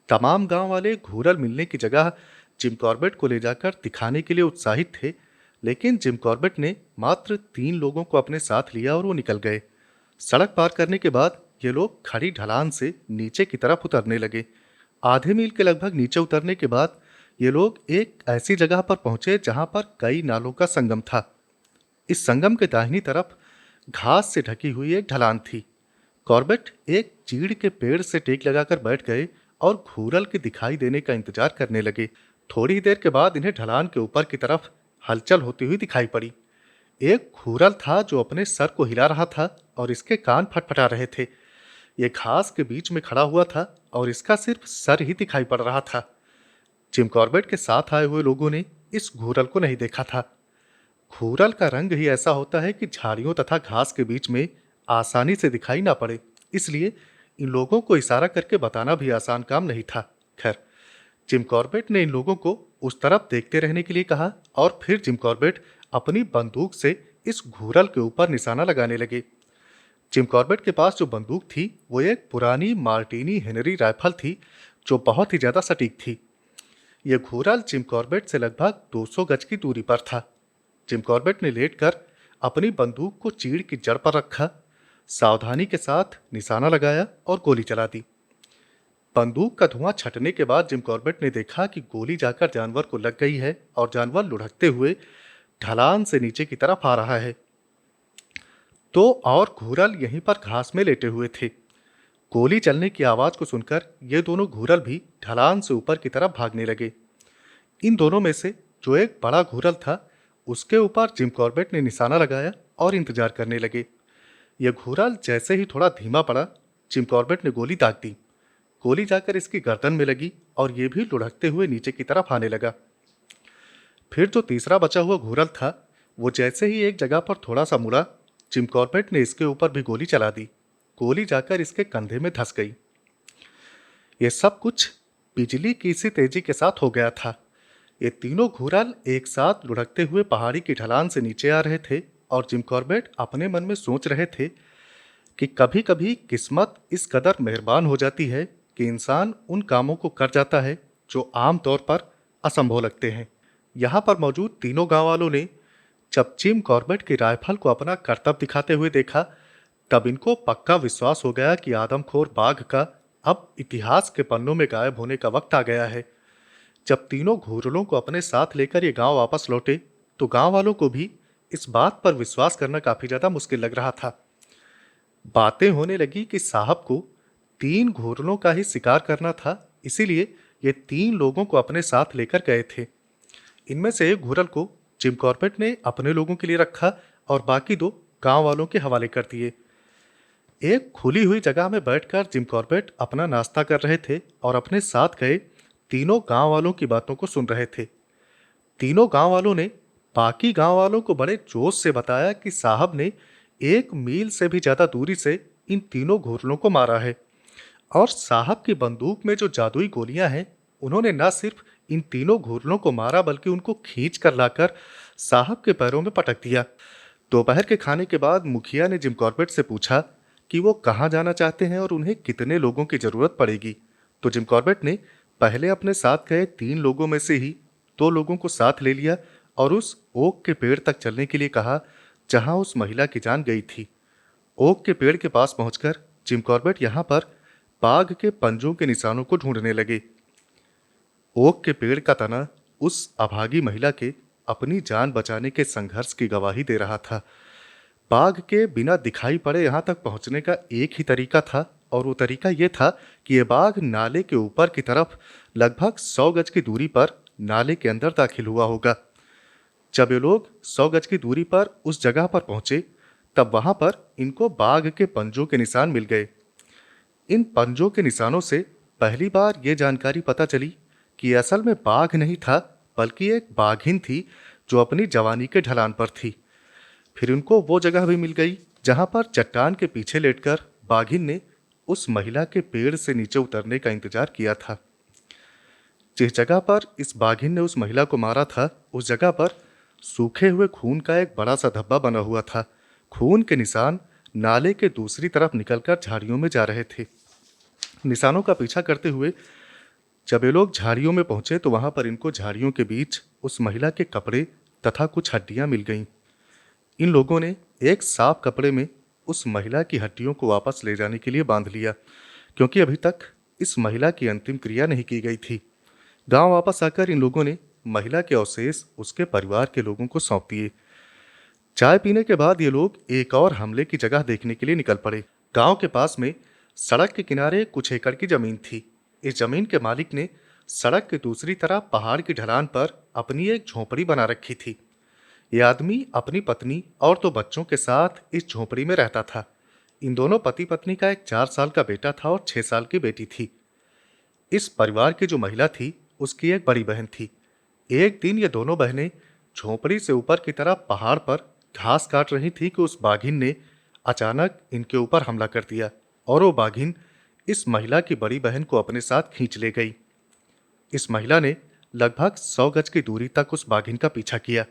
तमाम गांव वाले घूरल मिलने की जगह जिम कॉर्बेट को ले जाकर दिखाने के लिए उत्साहित थे, लेकिन जिम कॉर्बेट ने मात्र 3 लोगों को अपने साथ लिया और वो निकल गए। सड़क पार करने के बाद ये लोग खड़ी ढलान से नीचे की तरफ उतरने लगे। आधे मील के लगभग नीचे उतरने के बाद ये लोग एक ऐसी जगह पर पहुंचे जहां पर कई नालों का संगम था। इस संगम के दाहिनी तरफ घास से ढकी हुई एक ढलान थी। कॉर्बेट एक चीड़ के पेड़ से टेक लगाकर बैठ गए और घूरल के दिखाई देने का इंतजार करने लगे। थोड़ी देर के बाद इन्हें ढलान के ऊपर की तरफ हलचल होती हुई दिखाई पड़ी। एक घूरल था जो अपने सर को हिला रहा था और इसके कान फटफटा रहे थे। ये घास के बीच में खड़ा हुआ था और इसका सिर्फ सर ही दिखाई पड़ रहा था। जिम कॉर्बेट के साथ आए हुए लोगों ने इस घूरल को नहीं देखा था। घूरल का रंग ही ऐसा होता है कि झाड़ियों तथा घास के बीच में आसानी से दिखाई ना पड़े, इसलिए इन लोगों को इशारा करके बताना भी आसान काम नहीं था। खैर, जिम कॉर्बेट ने इन लोगों को उस तरफ देखते रहने के लिए कहा और फिर जिम कॉर्बेट अपनी बंदूक से इस घूरल के ऊपर निशाना लगाने लगे। जिम कॉर्बेट के पास जो बंदूक थी वो एक पुरानी मार्टिनी हेनरी राइफल थी जो बहुत ही ज्यादा सटीक थी। यह घूरल जिम कॉर्बेट से लगभग 200 गज की दूरी पर था। जिम कॉर्बेट ने लेटकर अपनी बंदूक को चीड़ की जड़ पर रखा, सावधानी के साथ निशाना लगाया और गोली चला दी। बंदूक का धुआं छटने के बाद जिम कॉर्बेट ने देखा कि गोली जाकर जानवर को लग गई है और जानवर लुढ़कते हुए ढलान से नीचे की तरफ आ रहा है। तो और घूरल यहीं पर घास में लेटे हुए थे। गोली चलने की आवाज को सुनकर ये दोनों घूरल भी ढलान से ऊपर की तरफ भागने लगे। इन दोनों में से जो एक बड़ा घूरल था उसके ऊपर जिम कॉर्बेट ने निशाना लगाया और इंतजार करने लगे। यह घूरल जैसे ही थोड़ा धीमा पड़ा, जिम कॉर्बेट ने गोली दाग दी। गोली जाकर इसकी गर्दन में लगी और यह भी लुढ़कते हुए नीचे की तरफ आने लगा। फिर जो तीसरा बचा हुआ घूरल था वो जैसे ही एक जगह पर थोड़ा सा मुड़ा, जिम कॉर्बेट ने इसके ऊपर भी गोली चला दी। गोली जाकर इसके कंधे में धंस गई। यह सब कुछ बिजली की सी तेजी के साथ हो गया था। ये तीनों घूरल एक साथ लुढ़कते हुए पहाड़ी की ढलान से नीचे आ रहे थे और जिम कॉर्बेट अपने मन में सोच रहे थे कि कभी कभी किस्मत इस कदर मेहरबान हो जाती है कि इंसान उन कामों को कर जाता है जो आम तौर पर असंभव लगते हैं। यहाँ पर मौजूद तीनों गांव वालों ने जब जिम कॉर्बेट की राइफल को अपना करतब दिखाते हुए देखा, तब इनको पक्का विश्वास हो गया कि आदमखोर बाघ का अब इतिहास के पन्नों में गायब होने का वक्त आ गया है। जब तीनों घोरलों को अपने साथ लेकर ये गांव वापस लौटे, तो गांव वालों को भी इस बात पर विश्वास करना काफी ज्यादा मुश्किल लग रहा था। बातें होने लगी कि साहब को तीन घोरलों का ही शिकार करना था, इसीलिए ये तीन लोगों को अपने साथ लेकर गए थे। इनमें से एक घोरल को जिम कॉर्बेट ने अपने लोगों के लिए रखा और बाकी दो गांव वालों के हवाले कर दिए। एक खुली हुई जगह में बैठकर जिम कॉर्बेट अपना नाश्ता कर रहे थे और अपने साथ गए तीनों गांव वालों की बातों को सुन रहे थे। तीनों गांव वालों ने बाकी गांव वालों को बड़े जोश से बताया कि साहब ने 1 मील से भी ज्यादा दूरी से इन तीनों घोरलों को मारा है, और साहब की बंदूक में जो जादुई गोलियां हैं, उन्होंने न सिर्फ इन तीनों घोरलों को मारा बल्कि उनको खींच कर लाकर साहब के पैरों में पटक दिया। दोपहर के खाने के बाद मुखिया ने जिम कॉर्बेट से पूछा कि वो कहाँ जाना चाहते हैं और उन्हें कितने लोगों की जरूरत पड़ेगी। तो जिम कॉर्बेट ने पहले अपने साथ गए 3 लोगों में से ही 2 लोगों को साथ ले लिया और उस ओक के पेड़ तक चलने के लिए कहा जहां उस महिला की जान गई थी। ओक के पेड़ के पास पहुंचकर जिम कॉर्बेट यहां पर बाघ के पंजों के निशानों को ढूंढने लगे। ओक के पेड़ का तना उस अभागी महिला के अपनी जान बचाने के संघर्ष की गवाही दे रहा था। बाघ के बिना दिखाई पड़े यहां तक पहुंचने का एक ही तरीका था, और वो तरीका ये था कि ये बाघ नाले के ऊपर की तरफ लगभग 100 गज की दूरी पर नाले के अंदर दाखिल हुआ होगा। जब ये लोग 100 गज की दूरी पर उस जगह पर पहुंचे, तब वहां पर इनको बाघ के पंजों के निशान मिल गए। इन पंजों के निशानों से पहली बार ये जानकारी पता चली कि असल में बाघ नहीं था, बल्कि एक बाघिन थी जो अपनी जवानी के ढलान पर थी। फिर उनको वो जगह भी मिल गई जहां पर चट्टान के पीछे लेटकर बाघिन ने उस महिला के पेड़ से नीचे उतरने का इंतजार किया था। जिस जगह पर इस बाघिन ने उस महिला को मारा था, उस जगह पर सूखे हुए खून का एक बड़ा सा धब्बा बना हुआ था। खून के निशान नाले के दूसरी तरफ निकलकर झाड़ियों में जा रहे थे। निशानों का पीछा करते हुए जब ये लोग झाड़ियों में पहुंचे, तो वहां पर इनको झाड़ियों के बीच उस महिला के कपड़े तथा कुछ हड्डियां मिल गईं। इन लोगों ने एक साफ कपड़े में उस महिला की हड्डियों को वापस ले जाने के लिए बांध लिया, क्योंकि अभी तक इस महिला की अंतिम क्रिया नहीं की गई थी। गांव वापस आकर इन लोगों ने महिला के अवशेष उसके परिवार के लोगों को सौंप दिए। चाय पीने के बाद ये लोग एक और हमले की जगह देखने के लिए निकल पड़े। गांव के पास में सड़क के किनारे कुछ एकड़ की जमीन थी। इस जमीन के मालिक ने सड़क के दूसरी तरफ पहाड़ की ढलान पर अपनी एक झोपड़ी बना रखी थी। ये आदमी अपनी पत्नी और 2 बच्चों के साथ इस झोपड़ी में रहता था। इन दोनों पति पत्नी का एक 4 साल का बेटा था और 6 साल की बेटी थी। इस परिवार की जो महिला थी, उसकी एक बड़ी बहन थी। एक दिन ये दोनों बहनें झोपड़ी से ऊपर की तरफ पहाड़ पर घास काट रही थी कि उस बाघिन ने अचानक इनके ऊपर हमला कर दिया, और वो बाघिन इस महिला की बड़ी बहन को अपने साथ खींच ले गई। इस महिला ने लगभग 100 गज की दूरी तक उस बाघिन का पीछा किया।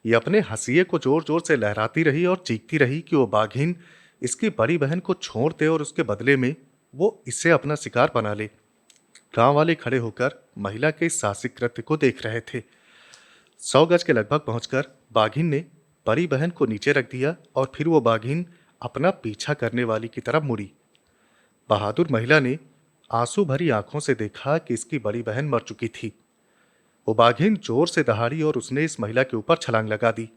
ये अपने हंसिये को जोर जोर से लहराती रही और चीखती रही कि वो बाघिन इसकी बड़ी बहन को छोड़ दे और उसके बदले में वो इसे अपना शिकार बना ले। गांव वाले खड़े होकर महिला के इस साहसिक कृत्य को देख रहे थे। 100 गज के लगभग पहुंचकर बाघिन ने बड़ी बहन को नीचे रख दिया और फिर वो बाघिन अपना पीछा करने वाली की तरफ मुड़ी। बहादुर महिला ने आंसू भरी आंखों से देखा कि इसकी बड़ी बहन मर चुकी थी। वो बाघिन जोर से दहाड़ी और उसने इस महिला के ऊपर छलांग लगा दी।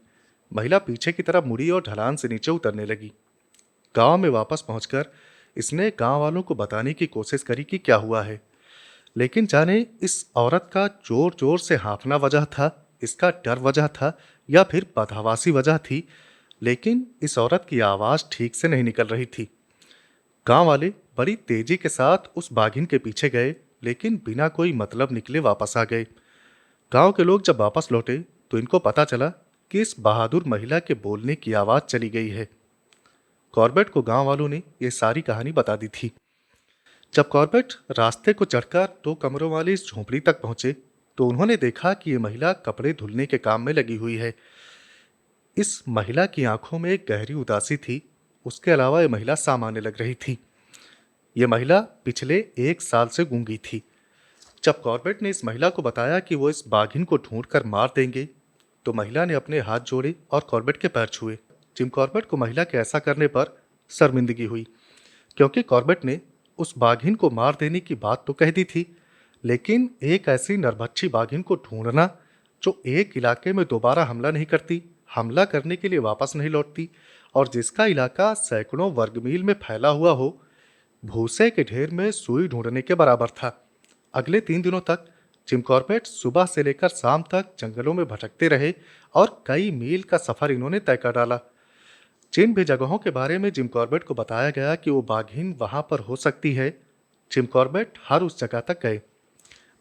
महिला पीछे की तरफ मुड़ी और ढलान से नीचे उतरने लगी। गांव में वापस पहुंचकर इसने गांव वालों को बताने की कोशिश करी कि क्या हुआ है, लेकिन जाने इस औरत का जोर जोर से हाँफना वजह था, इसका डर वजह था, या फिर बदहवासी वजह थी, लेकिन इस औरत की आवाज ठीक से नहीं निकल रही थी। गांव वाले बड़ी तेजी के साथ उस बाघिन के पीछे गए, लेकिन बिना कोई मतलब निकले वापस आ गए। गांव के लोग जब वापस लौटे तो इनको पता चला कि इस बहादुर महिला के बोलने की आवाज चली गई है। कॉर्बेट को गांव वालों ने यह सारी कहानी बता दी थी। जब कॉर्बेट रास्ते को चढ़कर 2 कमरों वाली इस झोपड़ी तक पहुंचे, तो उन्होंने देखा कि यह महिला कपड़े धुलने के काम में लगी हुई है। इस महिला की आंखों में एक गहरी उदासी थी। उसके अलावा ये महिला सामान्य लग रही थी। ये महिला पिछले 1 साल से गूंगी थी। जब कॉर्बेट ने इस महिला को बताया कि वो इस बाघिन को ढूंढकर मार देंगे, तो महिला ने अपने हाथ जोड़े और कॉर्बेट के पैर छुए। जिम कॉर्बेट को महिला के ऐसा करने पर शर्मिंदगी हुई, क्योंकि कॉर्बेट ने उस बाघिन को मार देने की बात तो कह दी थी, लेकिन एक ऐसी नरभक्षी बाघिन को ढूंढना जो एक इलाके में दोबारा हमला नहीं करती, हमला करने के लिए वापस नहीं लौटती और जिसका इलाका सैकड़ों वर्ग मील में फैला हुआ हो, भूसे के ढेर में सुई ढूंढने के बराबर था। अगले 3 दिनों तक जिम कॉर्बेट सुबह से लेकर शाम तक जंगलों में भटकते रहे और कई मील का सफर इन्होंने तय कर डाला। जिन भी जगहों के बारे में जिम कॉर्बेट को बताया गया कि वो बाघिन वहां पर हो सकती है, जिम कॉर्बेट हर उस जगह तक गए।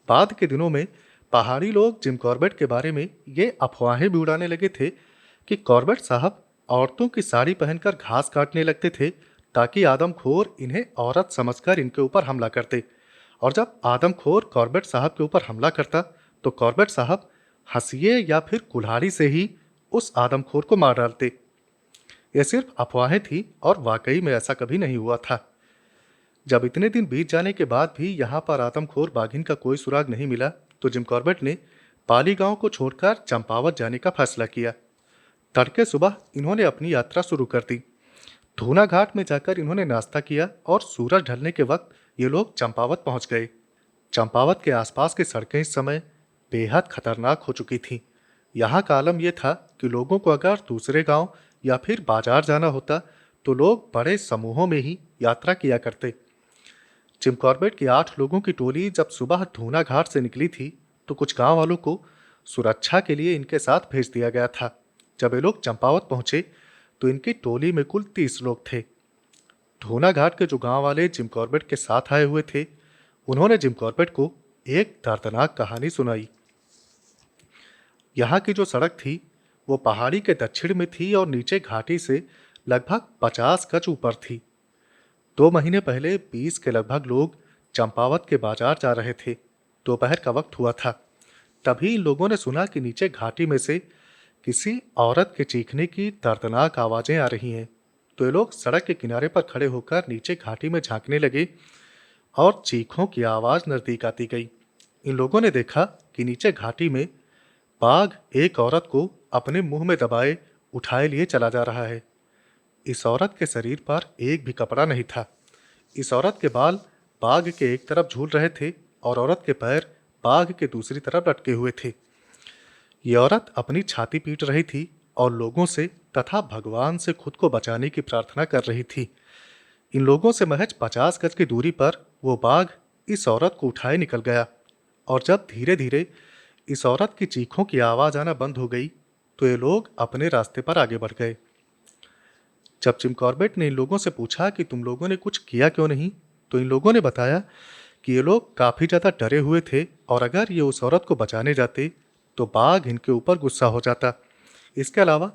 बाद के दिनों में पहाड़ी लोग जिम कॉर्बेट के बारे में ये अफवाहें भी उड़ाने लगे थे कि कॉर्बेट साहब औरतों की साड़ी पहनकर घास काटने लगते थे, ताकि आदमखोर इन्हें औरत समझकर इनके ऊपर हमला करते। और जब आदमखोर कॉर्बेट साहब के ऊपर हमला करता, तो कॉर्बेट साहब हंसिए या फिर कुल्हाड़ी से ही उस आदमखोर को मार डालते। यह सिर्फ अफवाहें थी और वाकई में ऐसा कभी नहीं हुआ था। जब इतने दिन बीत जाने के बाद भी यहाँ पर आदमखोर बाघिन का कोई सुराग नहीं मिला, तो जिम कॉर्बेट ने पाली गांव को छोड़कर चंपावत जाने का फैसला किया। तड़के सुबह इन्होंने अपनी यात्रा शुरू कर दी। धूना घाट में जाकर इन्होंने नाश्ता किया और सूरज ढलने के वक्त ये लोग चंपावत पहुंच गए। चंपावत के आसपास की सड़कें इस समय बेहद खतरनाक हो चुकी थीं। यहाँ का आलम यह था कि लोगों को अगर दूसरे गांव या फिर बाजार जाना होता, तो लोग बड़े समूहों में ही यात्रा किया करते। जिम कॉर्बेट की 8 लोगों की टोली जब सुबह धूना घाट से निकली थी, तो कुछ गांव वालों को सुरक्षा के लिए इनके साथ भेज दिया गया था। जब ये लोग चंपावत पहुंचे, तो इनकी टोली में कुल 30 लोग थे। धूना घाट के जो गांव वाले जिम कॉर्बेट के साथ आए हुए थे, उन्होंने जिम कॉर्बेट को एक दर्दनाक कहानी सुनाई। यहाँ की जो सड़क थी, वो पहाड़ी के दक्षिण में थी और नीचे घाटी से लगभग 50 गज ऊपर थी। 2 महीने पहले 20 के लगभग लोग चंपावत के बाजार जा रहे थे। दोपहर का वक्त हुआ था। तभी इन लोगों ने सुना कि नीचे घाटी में से किसी औरत के चीखने की दर्दनाक आवाजें आ रही हैं। तो ये लोग सड़क के किनारे पर खड़े होकर नीचे घाटी में झांकने लगे और चीखों की आवाज नजदीक आती गई। इन लोगों ने देखा कि नीचे घाटी में बाघ एक औरत को अपने मुंह में दबाए उठाए लिए चला जा रहा है। इस औरत के शरीर पर एक भी कपड़ा नहीं था। इस औरत के बाल बाघ के एक तरफ झूल रहे थे और औरत के पैर बाघ के दूसरी तरफ लटके हुए थे। ये औरत अपनी छाती पीट रही थी और लोगों से तथा भगवान से खुद को बचाने की प्रार्थना कर रही थी। इन लोगों से महज 50 गज की दूरी पर वो बाघ इस औरत को उठाए निकल गया और जब धीरे धीरे इस औरत की चीखों की आवाज आना बंद हो गई, तो ये लोग अपने रास्ते पर आगे बढ़ गए। जब जिम कॉर्बेट ने इन लोगों से पूछा कि तुम लोगों ने कुछ किया क्यों नहीं, तो इन लोगों ने बताया कि ये लोग काफी ज्यादा डरे हुए थे और अगर ये उस औरत को बचाने जाते, तो बाघ इनके ऊपर गुस्सा हो जाता। इसके अलावा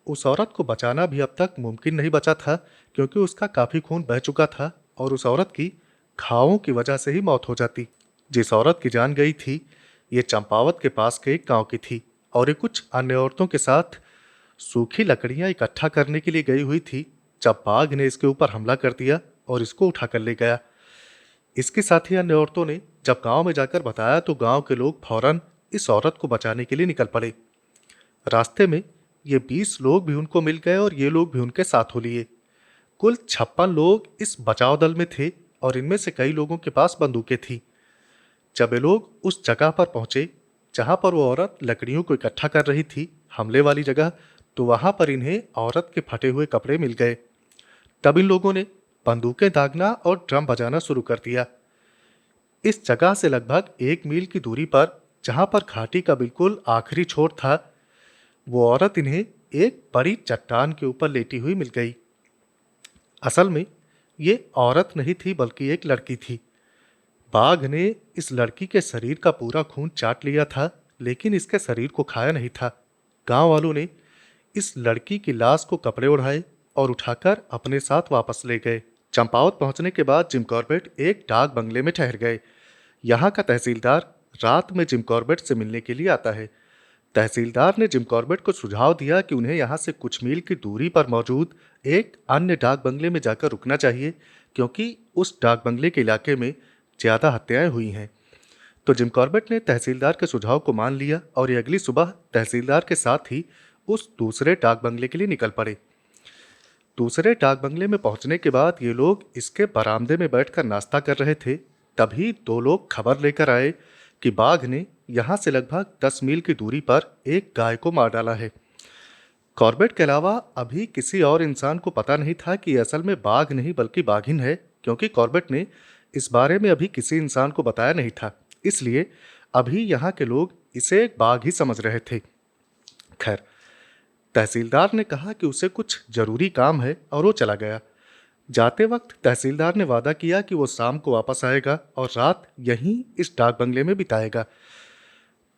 उस औरत को बचाना भी अब तक मुमकिन नहीं बचा था, क्योंकि उसका काफी खून बह चुका था और उस औरत की घावों की वजह से ही मौत हो जाती। जिस औरत की जान गई थी, ये चंपावत के पास के एक गांव की थी और ये कुछ अन्य औरतों के साथ सूखी लकड़ियां इकट्ठा करने के लिए गई हुई थी, जब बाघ ने इसके ऊपर हमला कर दिया और इसको उठा कर ले गया। इसके साथ ही अन्य औरतों ने जब गांव में जाकर बताया, तो गांव के लोग फौरन इस औरत को बचाने के लिए निकल पड़े। रास्ते में ये 20 लोग भी उनको मिल गए और ये लोग भी उनके साथ हो लिए। कुल 56 लोग इस बचाव दल में थे और इनमें से कई लोगों के पास बंदूकें थी। जब ये लोग उस जगह पर पहुंचे जहां पर वो औरत लकड़ियों को इकट्ठा कर रही थी, हमले वाली जगह, तो वहां पर इन्हें औरत के फटे हुए कपड़े मिल गए। तब इन लोगों ने बंदूकें दागना और ड्रम बजाना शुरू कर दिया। इस जगह से लगभग 1 मील की दूरी पर, जहां पर घाटी का बिल्कुल आखिरी छोर था, वो औरत इन्हें एक बड़ी चट्टान के ऊपर लेटी हुई मिल गई। असल में ये औरत नहीं थी, बल्कि एक लड़की थी। बाघ ने इस लड़की के शरीर का पूरा खून चाट लिया था, लेकिन इसके शरीर को खाया नहीं था। गांव वालों ने इस लड़की की लाश को कपड़े ओढ़ाए और उठाकर अपने साथ वापस ले गए। चंपावत पहुंचने के बाद जिम कॉर्बेट एक डाक बंगले में ठहर गए। यहाँ का तहसीलदार रात में जिम कॉर्बेट से मिलने के लिए आता है। तहसीलदार ने जिम कॉर्बेट को सुझाव दिया कि उन्हें यहाँ से कुछ मील की दूरी पर मौजूद एक अन्य डाक बंगले में जाकर रुकना चाहिए, क्योंकि उस डाक बंगले के इलाके में ज़्यादा हत्याएं हुई हैं। तो जिम कॉर्बेट ने तहसीलदार के सुझाव को मान लिया और ये अगली सुबह तहसीलदार के साथ ही उस दूसरे डाक बंगले के लिए निकल पड़े। दूसरे डाक बंगले में पहुंचने के बाद ये लोग इसके बरामदे में बैठकर नाश्ता कर रहे थे। तभी दो लोग खबर लेकर आए कि बाघ ने यहाँ से लगभग 10 मील की दूरी पर एक गाय को मार डाला है। कॉर्बेट के अलावा अभी किसी और इंसान को पता नहीं था कि असल में बाघ नहीं बल्कि बाघिन है, क्योंकि कॉर्बेट ने इस बारे में अभी किसी इंसान को बताया नहीं था। इसलिए अभी यहाँ के लोग इसे एक बाघ ही समझ रहे थे। खैर, तहसीलदार ने कहा कि उसे कुछ जरूरी काम है और वो चला गया। जाते वक्त तहसीलदार ने वादा किया कि वो शाम को वापस आएगा और रात यहीं इस डाक बंगले में बिताएगा।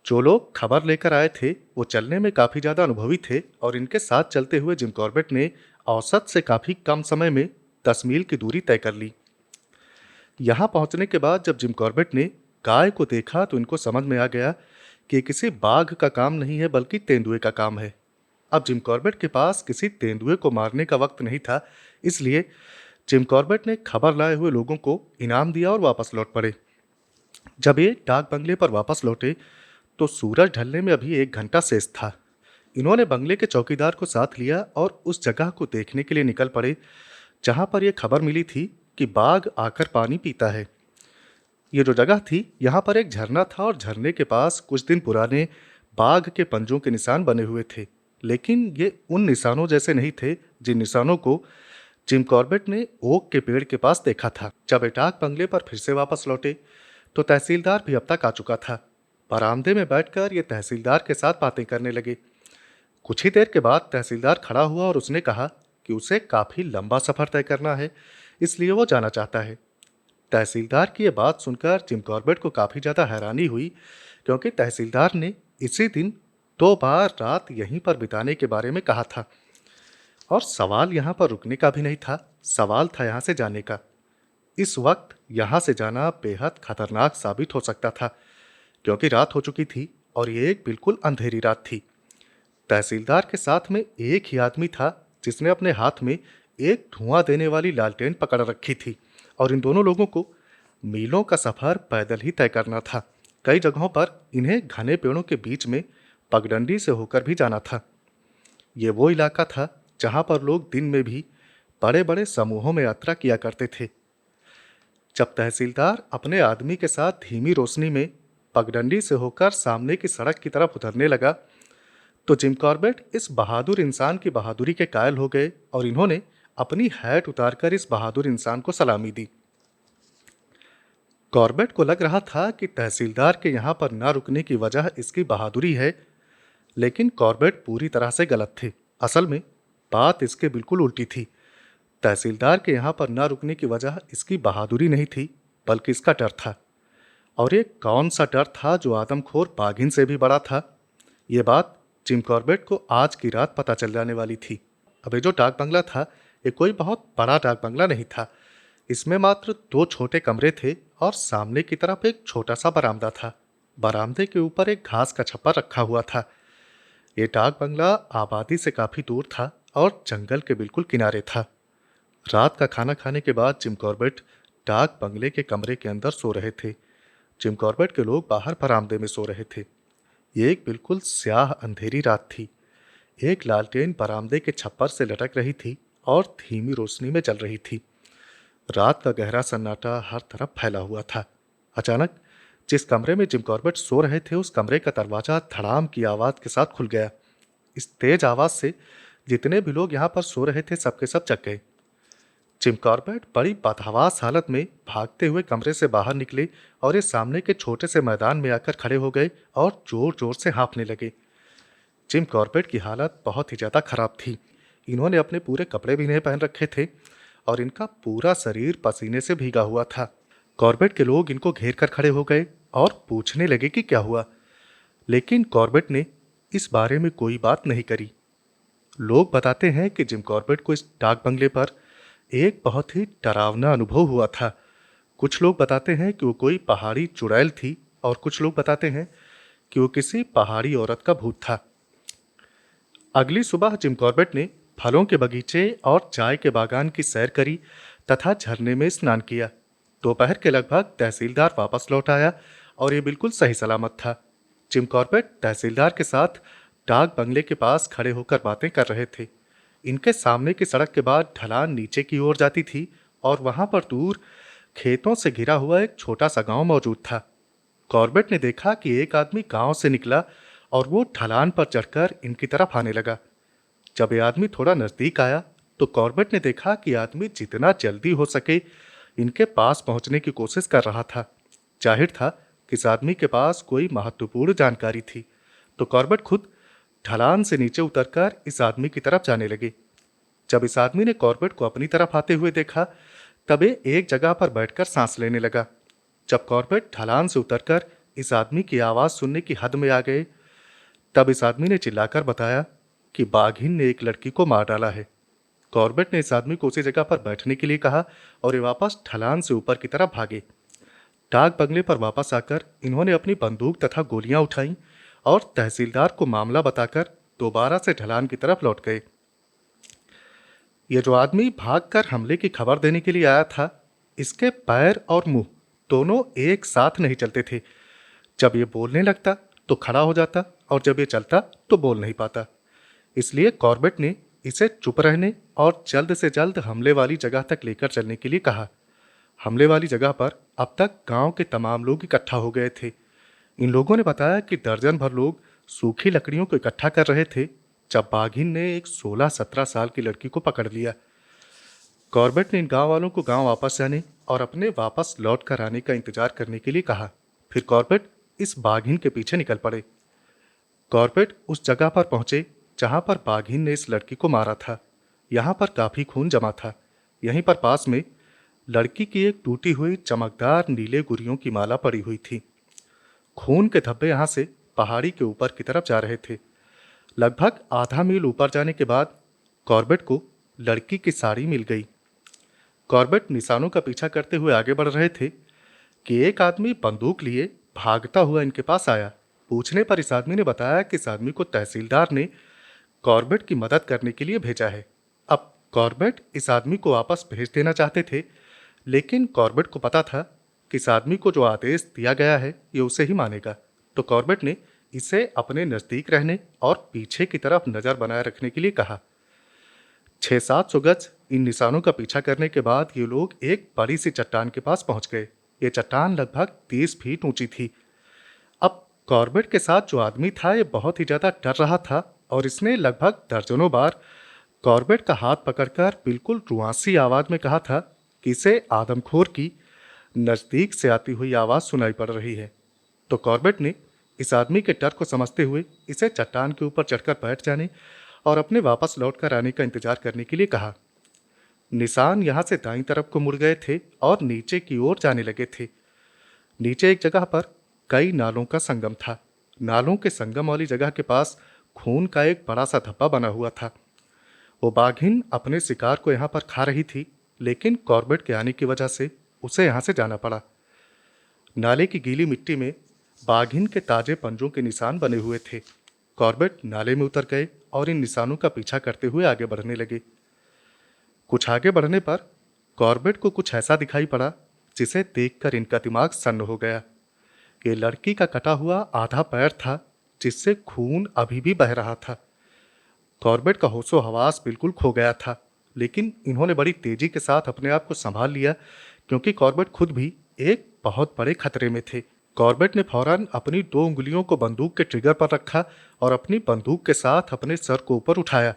जो लोग खबर लेकर आए थे वो चलने में काफ़ी ज़्यादा अनुभवी थे और इनके साथ चलते हुए जिम कॉर्बेट ने औसत से काफ़ी कम समय में 10 मील की दूरी तय कर ली। यहाँ पहुँचने के बाद जब जिम कॉर्बेट ने गाय को देखा तो इनको समझ में आ गया कि किसी बाघ का काम नहीं है बल्कि तेंदुए का काम है। अब जिम कॉर्बेट के पास किसी तेंदुए को मारने का वक्त नहीं था, इसलिए जिम कॉर्बेट ने खबर लाए हुए लोगों को इनाम दिया और वापस लौट पड़े। जब ये डाक बंगले पर वापस लौटे तो सूरज ढलने में अभी 1 घंटा शेष था। इन्होंने बंगले के चौकीदार को साथ लिया और उस जगह को देखने के लिए निकल पड़े जहां पर यह खबर मिली थी कि बाघ आकर पानी पीता है। ये जो जगह थी यहाँ पर एक झरना था और झरने के पास कुछ दिन पुराने बाघ के पंजों के निशान बने हुए थे, लेकिन ये उन निशानों जैसे नहीं थे जिन निशानों को जिम कॉर्बेट ने ओक के पेड़ के पास देखा था। जब वे डाक बंगले पर फिर से वापस लौटे तो तहसीलदार भी अब तक आ चुका था। बरामदे में बैठकर ये तहसीलदार के साथ बातें करने लगे। कुछ ही देर के बाद तहसीलदार खड़ा हुआ और उसने कहा कि उसे काफ़ी लंबा सफ़र तय करना है, इसलिए वो जाना चाहता है। तहसीलदार की ये बात सुनकर जिम कॉर्बेट को काफ़ी ज़्यादा हैरानी हुई, क्योंकि तहसीलदार ने इसी दिन 2 बार रात यहीं पर बिताने के बारे में कहा था। और सवाल यहाँ पर रुकने का भी नहीं था, सवाल था यहाँ से जाने का। इस वक्त यहाँ से जाना बेहद खतरनाक साबित हो सकता था, क्योंकि रात हो चुकी थी और ये एक बिल्कुल अंधेरी रात थी। तहसीलदार के साथ में एक ही आदमी था जिसने अपने हाथ में एक धुआं देने वाली लालटेन पकड़ रखी थी और इन दोनों लोगों को मीलों का सफ़र पैदल ही तय करना था। कई जगहों पर इन्हें घने पेड़ों के बीच में पगडंडी से होकर भी जाना था। ये वो इलाका था जहाँ पर लोग दिन में भी बड़े बड़े समूहों में यात्रा किया करते थे। जब तहसीलदार अपने आदमी के साथ धीमी रोशनी में पगडंडी से होकर सामने की सड़क की तरफ उतरने लगा तो जिम कॉर्बेट इस बहादुर इंसान की बहादुरी के कायल हो गए और इन्होंने अपनी हैट उतारकर इस बहादुर इंसान को सलामी दी। कॉर्बेट को लग रहा था कि तहसीलदार के यहाँ पर न रुकने की वजह इसकी बहादुरी है, लेकिन कॉर्बेट पूरी तरह से गलत थे। असल में बात इसके बिल्कुल उल्टी थी। तहसीलदार के यहाँ पर न रुकने की वजह इसकी बहादुरी नहीं थी बल्कि इसका डर था। और ये कौन सा डर था जो आदमखोर बाघिन से भी बड़ा था? ये बात जिम कॉर्बेट को आज की रात पता चल जाने वाली थी। अब ये जो डाक बंगला था ये कोई बहुत बड़ा डाक बंगला नहीं था। इसमें मात्र 2 छोटे कमरे थे और सामने की तरफ एक छोटा सा बरामदा था। बरामदे के ऊपर एक घास का छप्पर रखा हुआ था। ये डाक बंगला आबादी से काफ़ी दूर था और जंगल के बिल्कुल किनारे था। रात का खाना खाने के बाद जिम कॉर्बेट डाक बंगले के कमरे के अंदर सो रहे थे। जिम कॉर्बेट के लोग बाहर बरामदे में सो रहे थे। ये एक बिल्कुल स्याह अंधेरी रात थी। एक लालटेन बरामदे के छप्पर से लटक रही थी और धीमी रोशनी में जल रही थी। रात का गहरा सन्नाटा हर तरफ फैला हुआ था। अचानक जिस कमरे में जिम कॉर्बेट सो रहे थे उस कमरे का दरवाजा धड़ाम की आवाज़ के साथ खुल गया। इस तेज आवाज़ से जितने भी लोग यहाँ पर सो रहे थे सबके सब जग गए। जिम कॉर्बेट बड़ी बदहवास हालत में भागते हुए कमरे से बाहर निकले और इस सामने के छोटे से मैदान में आकर खड़े हो गए और जोर जोर से हाँफने लगे। जिम कॉर्बेट की हालत बहुत ही ज़्यादा खराब थी। इन्होंने अपने पूरे कपड़े भी नहीं पहन रखे थे और इनका पूरा शरीर पसीने से भीगा हुआ था। कॉर्बेट के लोग इनको घेर कर खड़े हो गए और पूछने लगे कि क्या हुआ, लेकिन कॉर्बेट ने इस बारे में कोई बात नहीं करी। लोग बताते हैं कि जिम कॉर्बेट को इस डाक बंगले पर एक बहुत ही डरावना अनुभव हुआ था। कुछ लोग बताते हैं कि वो कोई पहाड़ी चुड़ैल थी और कुछ लोग बताते हैं कि वो किसी पहाड़ी औरत का भूत था। अगली सुबह जिम कॉर्बेट ने फलों के बगीचे और चाय के बागान की सैर करी तथा झरने में स्नान किया। दोपहर के लगभग तहसीलदार वापस लौट आया और ये बिल्कुल सही सलामत था। जिम कॉर्बेट तहसीलदार के साथ डाक बंगले के पास खड़े होकर बातें कर रहे थे। इनके सामने की सड़क के बाद ढलान नीचे की ओर जाती थी और वहां पर दूर खेतों से घिरा हुआ एक छोटा सा गांव मौजूद था। कॉर्बेट ने देखा कि एक आदमी गांव से निकला और वो ढलान पर चढ़कर इनकी तरफ आने लगा। जब ये आदमी थोड़ा नजदीक आया तो कॉर्बेट ने देखा कि आदमी जितना जल्दी हो सके इनके पास पहुंचने की कोशिश कर रहा था। जाहिर था कि इस आदमी के पास कोई महत्वपूर्ण जानकारी थी, तो कॉर्बेट खुद ढलान से नीचे उतरकर इस आदमी की तरफ जाने लगे। जब इस आदमी ने कॉर्बेट को अपनी तरफ आते हुए देखा तब ये एक जगह पर बैठकर सांस लेने लगा। जब कॉर्बेट ढलान से उतरकर इस आदमी की आवाज सुनने की हद में आ गए तब इस आदमी ने चिल्लाकर बताया कि बाघिन ने एक लड़की को मार डाला है। कॉर्बेट ने इस आदमी को उसी जगह पर बैठने के लिए कहा और ये वापस ढलान से ऊपर की तरफ भागे। डाक बंगले पर वापस आकर इन्होंने अपनी बंदूक तथा गोलियां उठाई और तहसीलदार को मामला बताकर दोबारा से ढलान की तरफ लौट गए। ये जो आदमी भागकर हमले की खबर देने के लिए आया था, इसके पैर और मुंह दोनों एक साथ नहीं चलते थे। जब ये बोलने लगता तो खड़ा हो जाता और जब ये चलता तो बोल नहीं पाता। इसलिए कॉर्बेट ने इसे चुप रहने और जल्द से जल्द हमले वाली जगह तक लेकर चलने के लिए कहा। हमले वाली जगह पर अब तक गांव के तमाम लोग इकट्ठा हो गए थे। इन लोगों ने बताया कि दर्जन भर लोग सूखी लकड़ियों को इकट्ठा कर रहे थे जब बाघिन ने एक 16-17 साल की लड़की को पकड़ लिया। कॉर्बेट ने इन गांव वालों को गांव वापस जाने और अपने वापस लौट कर आने का इंतजार करने के लिए कहा। फिर कॉर्बेट इस बाघिन के पीछे निकल पड़े। कॉर्बेट उस जगह पर पहुंचे जहां पर बाघिन ने इस लड़की को मारा था। यहां पर काफी खून जमा था। यहीं पर पास में लड़की की एक टूटी हुई चमकदार नीले गुरियों की माला पड़ी हुई थी। खून के धब्बे यहां से पहाड़ी के ऊपर की तरफ जा रहे थे। लगभग आधा मील ऊपर जाने के बाद कॉर्बेट को लड़की की साड़ी मिल गई। कॉर्बेट निशानों का पीछा करते हुए आगे बढ़ रहे थे कि एक आदमी बंदूक लिए भागता हुआ इनके पास आया। पूछने पर इस आदमी ने बताया कि इस आदमी को तहसीलदार ने कॉर्बेट की मदद करने के लिए भेजा है। अब कॉर्बेट इस आदमी को वापस भेज देना चाहते थे, लेकिन कॉर्बेट को पता था कि इस आदमी को जो आदेश दिया गया है ये उसे ही मानेगा, तो कॉर्बेट ने इसे अपने नज़दीक रहने और पीछे की तरफ नज़र बनाए रखने के लिए कहा। 600-700 गज इन निशानों का पीछा करने के बाद ये लोग एक बड़ी सी चट्टान के पास पहुंच गए। ये चट्टान लगभग 30 फीट ऊंची थी। अब कॉर्बेट के साथ जो आदमी था ये बहुत ही ज़्यादा डर रहा था और इसने लगभग दर्जनों बार कॉर्बेट का हाथ पकड़कर बिल्कुल रुआंसी आवाज में कहा था कि इसे आदमखोर की नज़दीक से आती हुई आवाज़ सुनाई पड़ रही है। तो कॉर्बेट ने इस आदमी के डर को समझते हुए इसे चट्टान के ऊपर चढ़कर बैठ जाने और अपने वापस लौटकर आने का इंतजार करने के लिए कहा। निशान यहाँ से दाईं तरफ को मुड़ गए थे और नीचे की ओर जाने लगे थे। नीचे एक जगह पर कई नालों का संगम था। नालों के संगम वाली जगह के पास खून का एक बड़ा सा धब्बा बना हुआ था। वो बाघिन अपने शिकार को यहाँ पर खा रही थी, लेकिन कॉर्बेट के आने की वजह से उसे यहाँ से जाना पड़ा। नाले की गीली मिट्टी में बाघिन के ताजे पंजों के निशान बने हुए थे। कॉर्बेट नाले में उतर गए और इन निशानों का पीछा करते हुए आगे बढ़ने लगे। कुछ आगे बढ़ने पर कॉर्बेट को कुछ ऐसा दिखाई पड़ा जिसे देखकर इनका दिमाग सन्न हो गया। ये लड़की का कटा हुआ आधा पैर था जिससे खून अभी भी बह रहा था। कॉर्बेट का होशो हवास बिल्कुल खो गया था, लेकिन इन्होंने बड़ी तेजी के साथ अपने आप को संभाल लिया क्योंकि कॉर्बेट खुद भी एक बहुत बड़े खतरे में थे। कॉर्बेट ने फौरन अपनी 2 उंगलियों को बंदूक के ट्रिगर पर रखा और अपनी बंदूक के साथ अपने सर को ऊपर उठाया।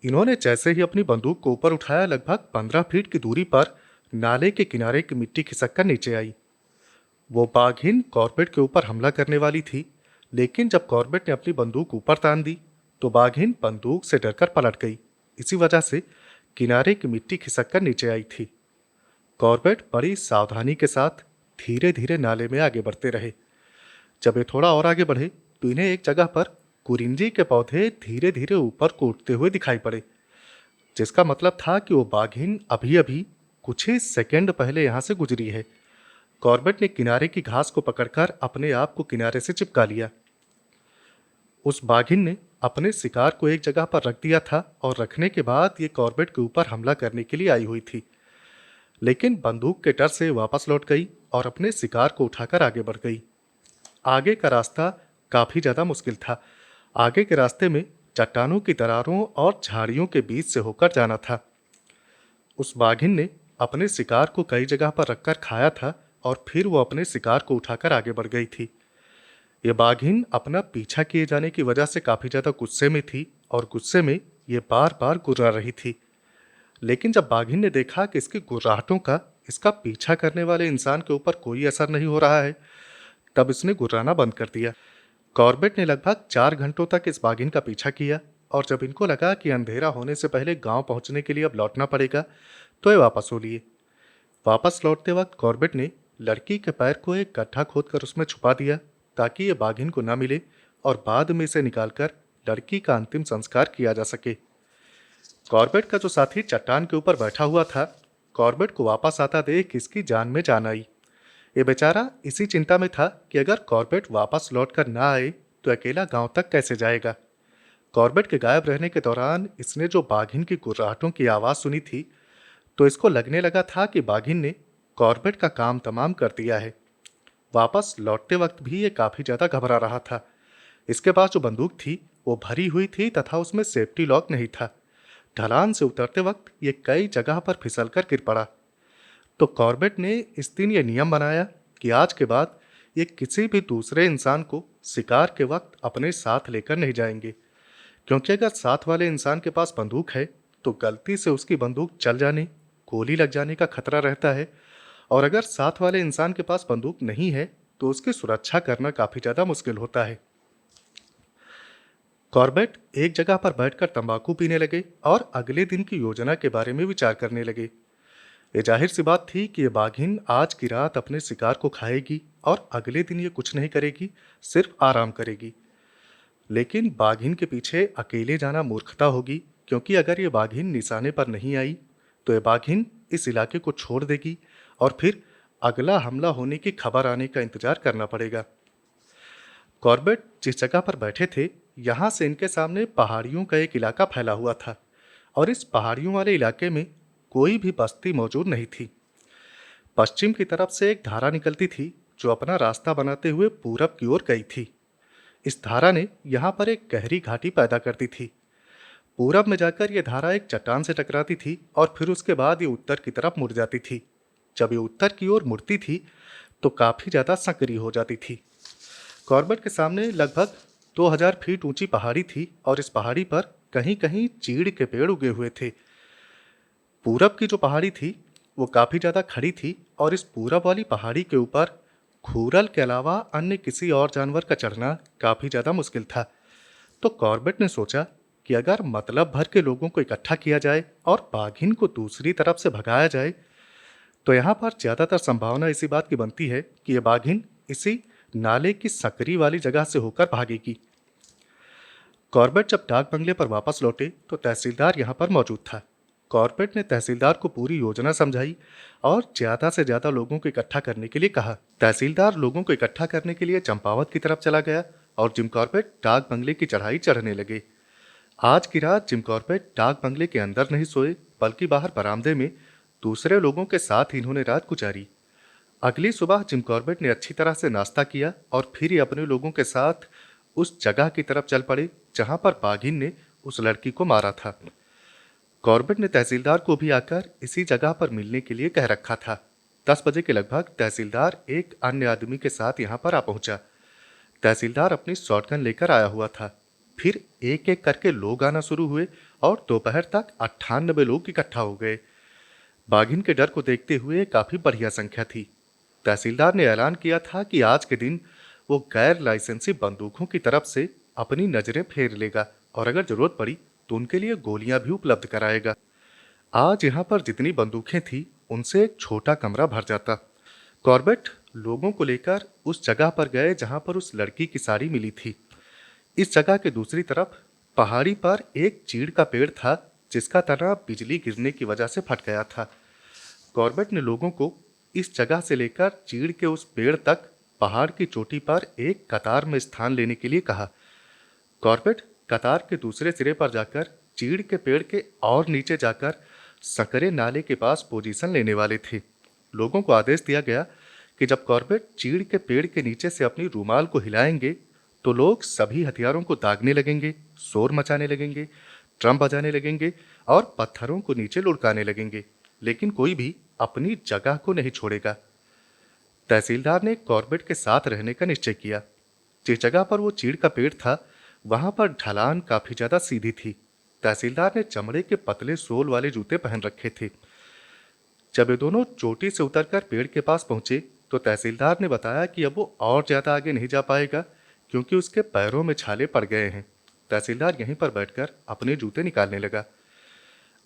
इन्होंने जैसे ही अपनी बंदूक को ऊपर उठाया, लगभग 15 फीट की दूरी पर नाले के किनारे की मिट्टी खिसक कर नीचे आई। वो बाघिन कॉर्बेट के ऊपर हमला करने वाली थी, लेकिन जब कॉर्बेट ने अपनी बंदूक ऊपर तान दी तो बाघिन बंदूक से डरकर पलट गई। इसी वजह से किनारे की मिट्टी खिसक कर नीचे आई थी। कॉर्बेट बड़ी सावधानी के साथ धीरे धीरे नाले में आगे बढ़ते रहे। जब ये थोड़ा और आगे बढ़े तो इन्हें एक जगह पर कुरिंजी के पौधे धीरे धीरे ऊपर को उठते हुए दिखाई पड़े, जिसका मतलब था कि वो बाघिन अभी अभी कुछ ही सेकंड पहले यहाँ से गुजरी है। कॉर्बेट ने किनारे की घास को पकड़कर अपने आप को किनारे से चिपका लिया। उस बाघिन ने अपने शिकार को एक जगह पर रख दिया था और रखने के बाद ये कॉर्बेट के ऊपर हमला करने के लिए आई हुई थी, लेकिन बंदूक के डर से वापस लौट गई और अपने शिकार को उठाकर आगे बढ़ गई। आगे का रास्ता काफी ज्यादा मुश्किल था। आगे के रास्ते में चट्टानों की दरारों और झाड़ियों के बीच से होकर जाना था। उस बाघिन ने अपने शिकार को कई जगह पर रखकर खाया था और फिर वो अपने शिकार को उठाकर आगे बढ़ गई थी। ये बाघिन अपना पीछा किए जाने की वजह से काफी ज्यादा गुस्से में थी और गुस्से में ये बार बार गुर्रा रही थी। लेकिन जब बाघिन ने देखा कि इसकी गुर्राहटों का इसका पीछा करने वाले इंसान के ऊपर कोई असर नहीं हो रहा है, तब इसने गुर्राना बंद कर दिया। कॉर्बेट ने लगभग 4 घंटों तक इस बाघिन का पीछा किया और जब इनको लगा कि अंधेरा होने से पहले गांव पहुंचने के लिए अब लौटना पड़ेगा, तो ये वापस हो लिए। वापस लौटते वक्त कॉर्बेट ने लड़की के पैर को एक गड्ढा खोदकर उसमें छुपा दिया ताकि ये बाघिन को न मिले और बाद में इसे निकालकर लड़की का अंतिम संस्कार किया जा सके। कॉर्बेट का जो साथी चट्टान के ऊपर बैठा हुआ था, कॉर्बेट को वापस आता देख इसकी जान में जान आई। ये बेचारा इसी चिंता में था कि अगर कॉर्बेट वापस लौटकर ना आए तो अकेला गांव तक कैसे जाएगा। कॉर्बेट के गायब रहने के दौरान इसने जो बाघिन की गुर्राहटों की आवाज सुनी थी, तो इसको लगने लगा था कि बाघिन ने कॉर्बेट का काम तमाम कर दिया है। वापस लौटते वक्त भी ये काफी ज्यादा घबरा रहा था। इसके पास जो बंदूक थी वो भरी हुई थी तथा उसमें सेफ्टी लॉक नहीं था। ढलान से उतरते वक्त ये कई जगह पर फिसलकर गिर पड़ा। तो कॉर्बेट ने इस दिन ये नियम बनाया कि आज के बाद ये किसी भी दूसरे इंसान को शिकार के वक्त अपने साथ लेकर नहीं जाएंगे, क्योंकि अगर साथ वाले इंसान के पास बंदूक है तो गलती से उसकी बंदूक चल जाने, गोली लग जाने का खतरा रहता है, और अगर साथ वाले इंसान के पास बंदूक नहीं है तो उसकी सुरक्षा करना काफी ज्यादा मुश्किल होता है। कॉर्बेट एक जगह पर बैठकर तंबाकू पीने लगे और अगले दिन की योजना के बारे में विचार करने लगे। ये जाहिर सी बात थी कि ये बाघिन आज की रात अपने शिकार को खाएगी और अगले दिन ये कुछ नहीं करेगी, सिर्फ आराम करेगी। लेकिन बाघिन के पीछे अकेले जाना मूर्खता होगी, क्योंकि अगर ये बाघिन निशाने पर नहीं आई तो ये बाघिन इस इलाके को छोड़ देगी और फिर अगला हमला होने की खबर आने का इंतजार करना पड़ेगा। कॉर्बेट जिस जगह पर बैठे थे, यहाँ से इनके सामने पहाड़ियों का एक इलाका फैला हुआ था और इस पहाड़ियों वाले इलाके में कोई भी बस्ती मौजूद नहीं थी। पश्चिम की तरफ से एक धारा निकलती थी जो अपना रास्ता बनाते हुए पूरब की ओर गई थी। इस धारा ने यहाँ पर एक गहरी घाटी पैदा करती थी। पूरब में जाकर यह धारा एक चट्टान से टकराती थी और फिर उसके बाद ये उत्तर की तरफ मुड़ जाती थी। जब ये उत्तर की ओर मुड़ती थी तो काफी ज्यादा संकरी हो जाती थी। कॉर्बेट के सामने लगभग 2000 फीट ऊंची पहाड़ी थी और इस पहाड़ी पर कहीं कहीं चीड़ के पेड़ उगे हुए थे। पूरब की जो पहाड़ी थी वो काफी ज्यादा खड़ी थी और इस पूरब वाली पहाड़ी के ऊपर खूरल के अलावा अन्य किसी और जानवर का चढ़ना काफी ज्यादा मुश्किल था। तो कॉर्बेट ने सोचा कि अगर मतलब भर के लोगों को इकट्ठा किया जाए और बाघिन को दूसरी तरफ से भगाया जाए तो यहाँ पर ज्यादातर संभावना इसी बात की बनती है कि यह बाघिन इसी नाले की सकरी वाली जगह से होकर भागेगी। कॉर्बेट जब डाक बंगले पर वापस लौटे तो तहसीलदार यहाँ पर मौजूद था। कॉर्बेट ने तहसीलदार को पूरी योजना समझाई और ज्यादा से ज्यादा लोगों को इकट्ठा करने के लिए कहा। तहसीलदार लोगों को इकट्ठा करने के लिए चंपावत की तरफ चला गया और जिम कॉर्बेट डाक बंगले की चढ़ाई चढ़ने लगे। आज की रात जिम कॉर्बेट डाक बंगले के अंदर नहीं सोए, बल्कि बाहर बरामदे में दूसरे लोगों के साथ ही इन्होंने रात गुजारी। अगली सुबह जिम कॉर्बेट ने अच्छी तरह से नाश्ता किया और फिर ही अपने लोगों के साथ उस जगह की तरफ चल पड़े जहां पर बाघिन ने उस लड़की को मारा था। कॉर्बेट ने तहसीलदार को भी आकर इसी जगह पर मिलने के लिए कह रखा था। 10 बजे के लगभग तहसीलदार एक अन्य आदमी के साथ यहाँ पर आ पहुंचा। तहसीलदार अपनी शॉटगन लेकर आया हुआ था। फिर एक एक करके लोग आना शुरू हुए और दोपहर तक 98 लोग इकट्ठा हो गए। बाघिन के डर को देखते हुए काफी बढ़िया संख्या थी। तहसीलदार ने ऐलान किया था कि आज के दिन वो गैर लाइसेंसी बंदूकों की तरफ से अपनी नजरें फेर लेगा और अगर जरूरत पड़ी तो उनके लिए गोलियां भी उपलब्ध कराएगा। आज यहाँ पर जितनी बंदूकें थी उनसे एक छोटा कमरा भर जाता। कॉर्बेट लोगों को लेकर उस जगह पर गए जहां पर उस लड़की की साड़ी मिली थी। इस जगह के दूसरी तरफ पहाड़ी पर एक चीड़ का पेड़ था जिसका तना बिजली गिरने की वजह से फट गया था। कॉर्बेट ने लोगों को इस जगह से लेकर चीड़ के उस पेड़ तक पहाड़ की चोटी पर एक कतार में स्थान लेने के लिए कहा। कॉर्बेट कतार के दूसरे सिरे पर जाकर चीड़ के पेड़ के और नीचे जाकर सकरे नाले के पास पोजीशन लेने वाले थे। लोगों को आदेश दिया गया कि जब कॉर्बेट चीड़ के पेड़ के नीचे से अपनी रूमाल को हिलाएंगे तो लोग सभी हथियारों को दागने लगेंगे, शोर मचाने लगेंगे, ड्रम बजाने लगेंगे और पत्थरों को नीचे लुढ़काने लगेंगे, लेकिन कोई भी अपनी जगह को नहीं छोड़ेगा। तहसीलदार ने कॉर्बेट के साथ रहने का निश्चय किया। जिस जगह पर वो चीड़ का पेड़ था वहां पर ढलान काफी ज्यादा सीधी थी। तहसीलदार ने चमड़े के पतले सोल वाले जूते पहन रखे थे। जब ये दोनों चोटी से उतरकर पेड़ के पास पहुंचे तो तहसीलदार ने बताया कि अब वो और ज्यादा आगे नहीं जा पाएगा क्योंकि उसके पैरों में छाले पड़ गए हैं। तहसीलदार यहीं पर बैठकर अपने जूते निकालने लगा।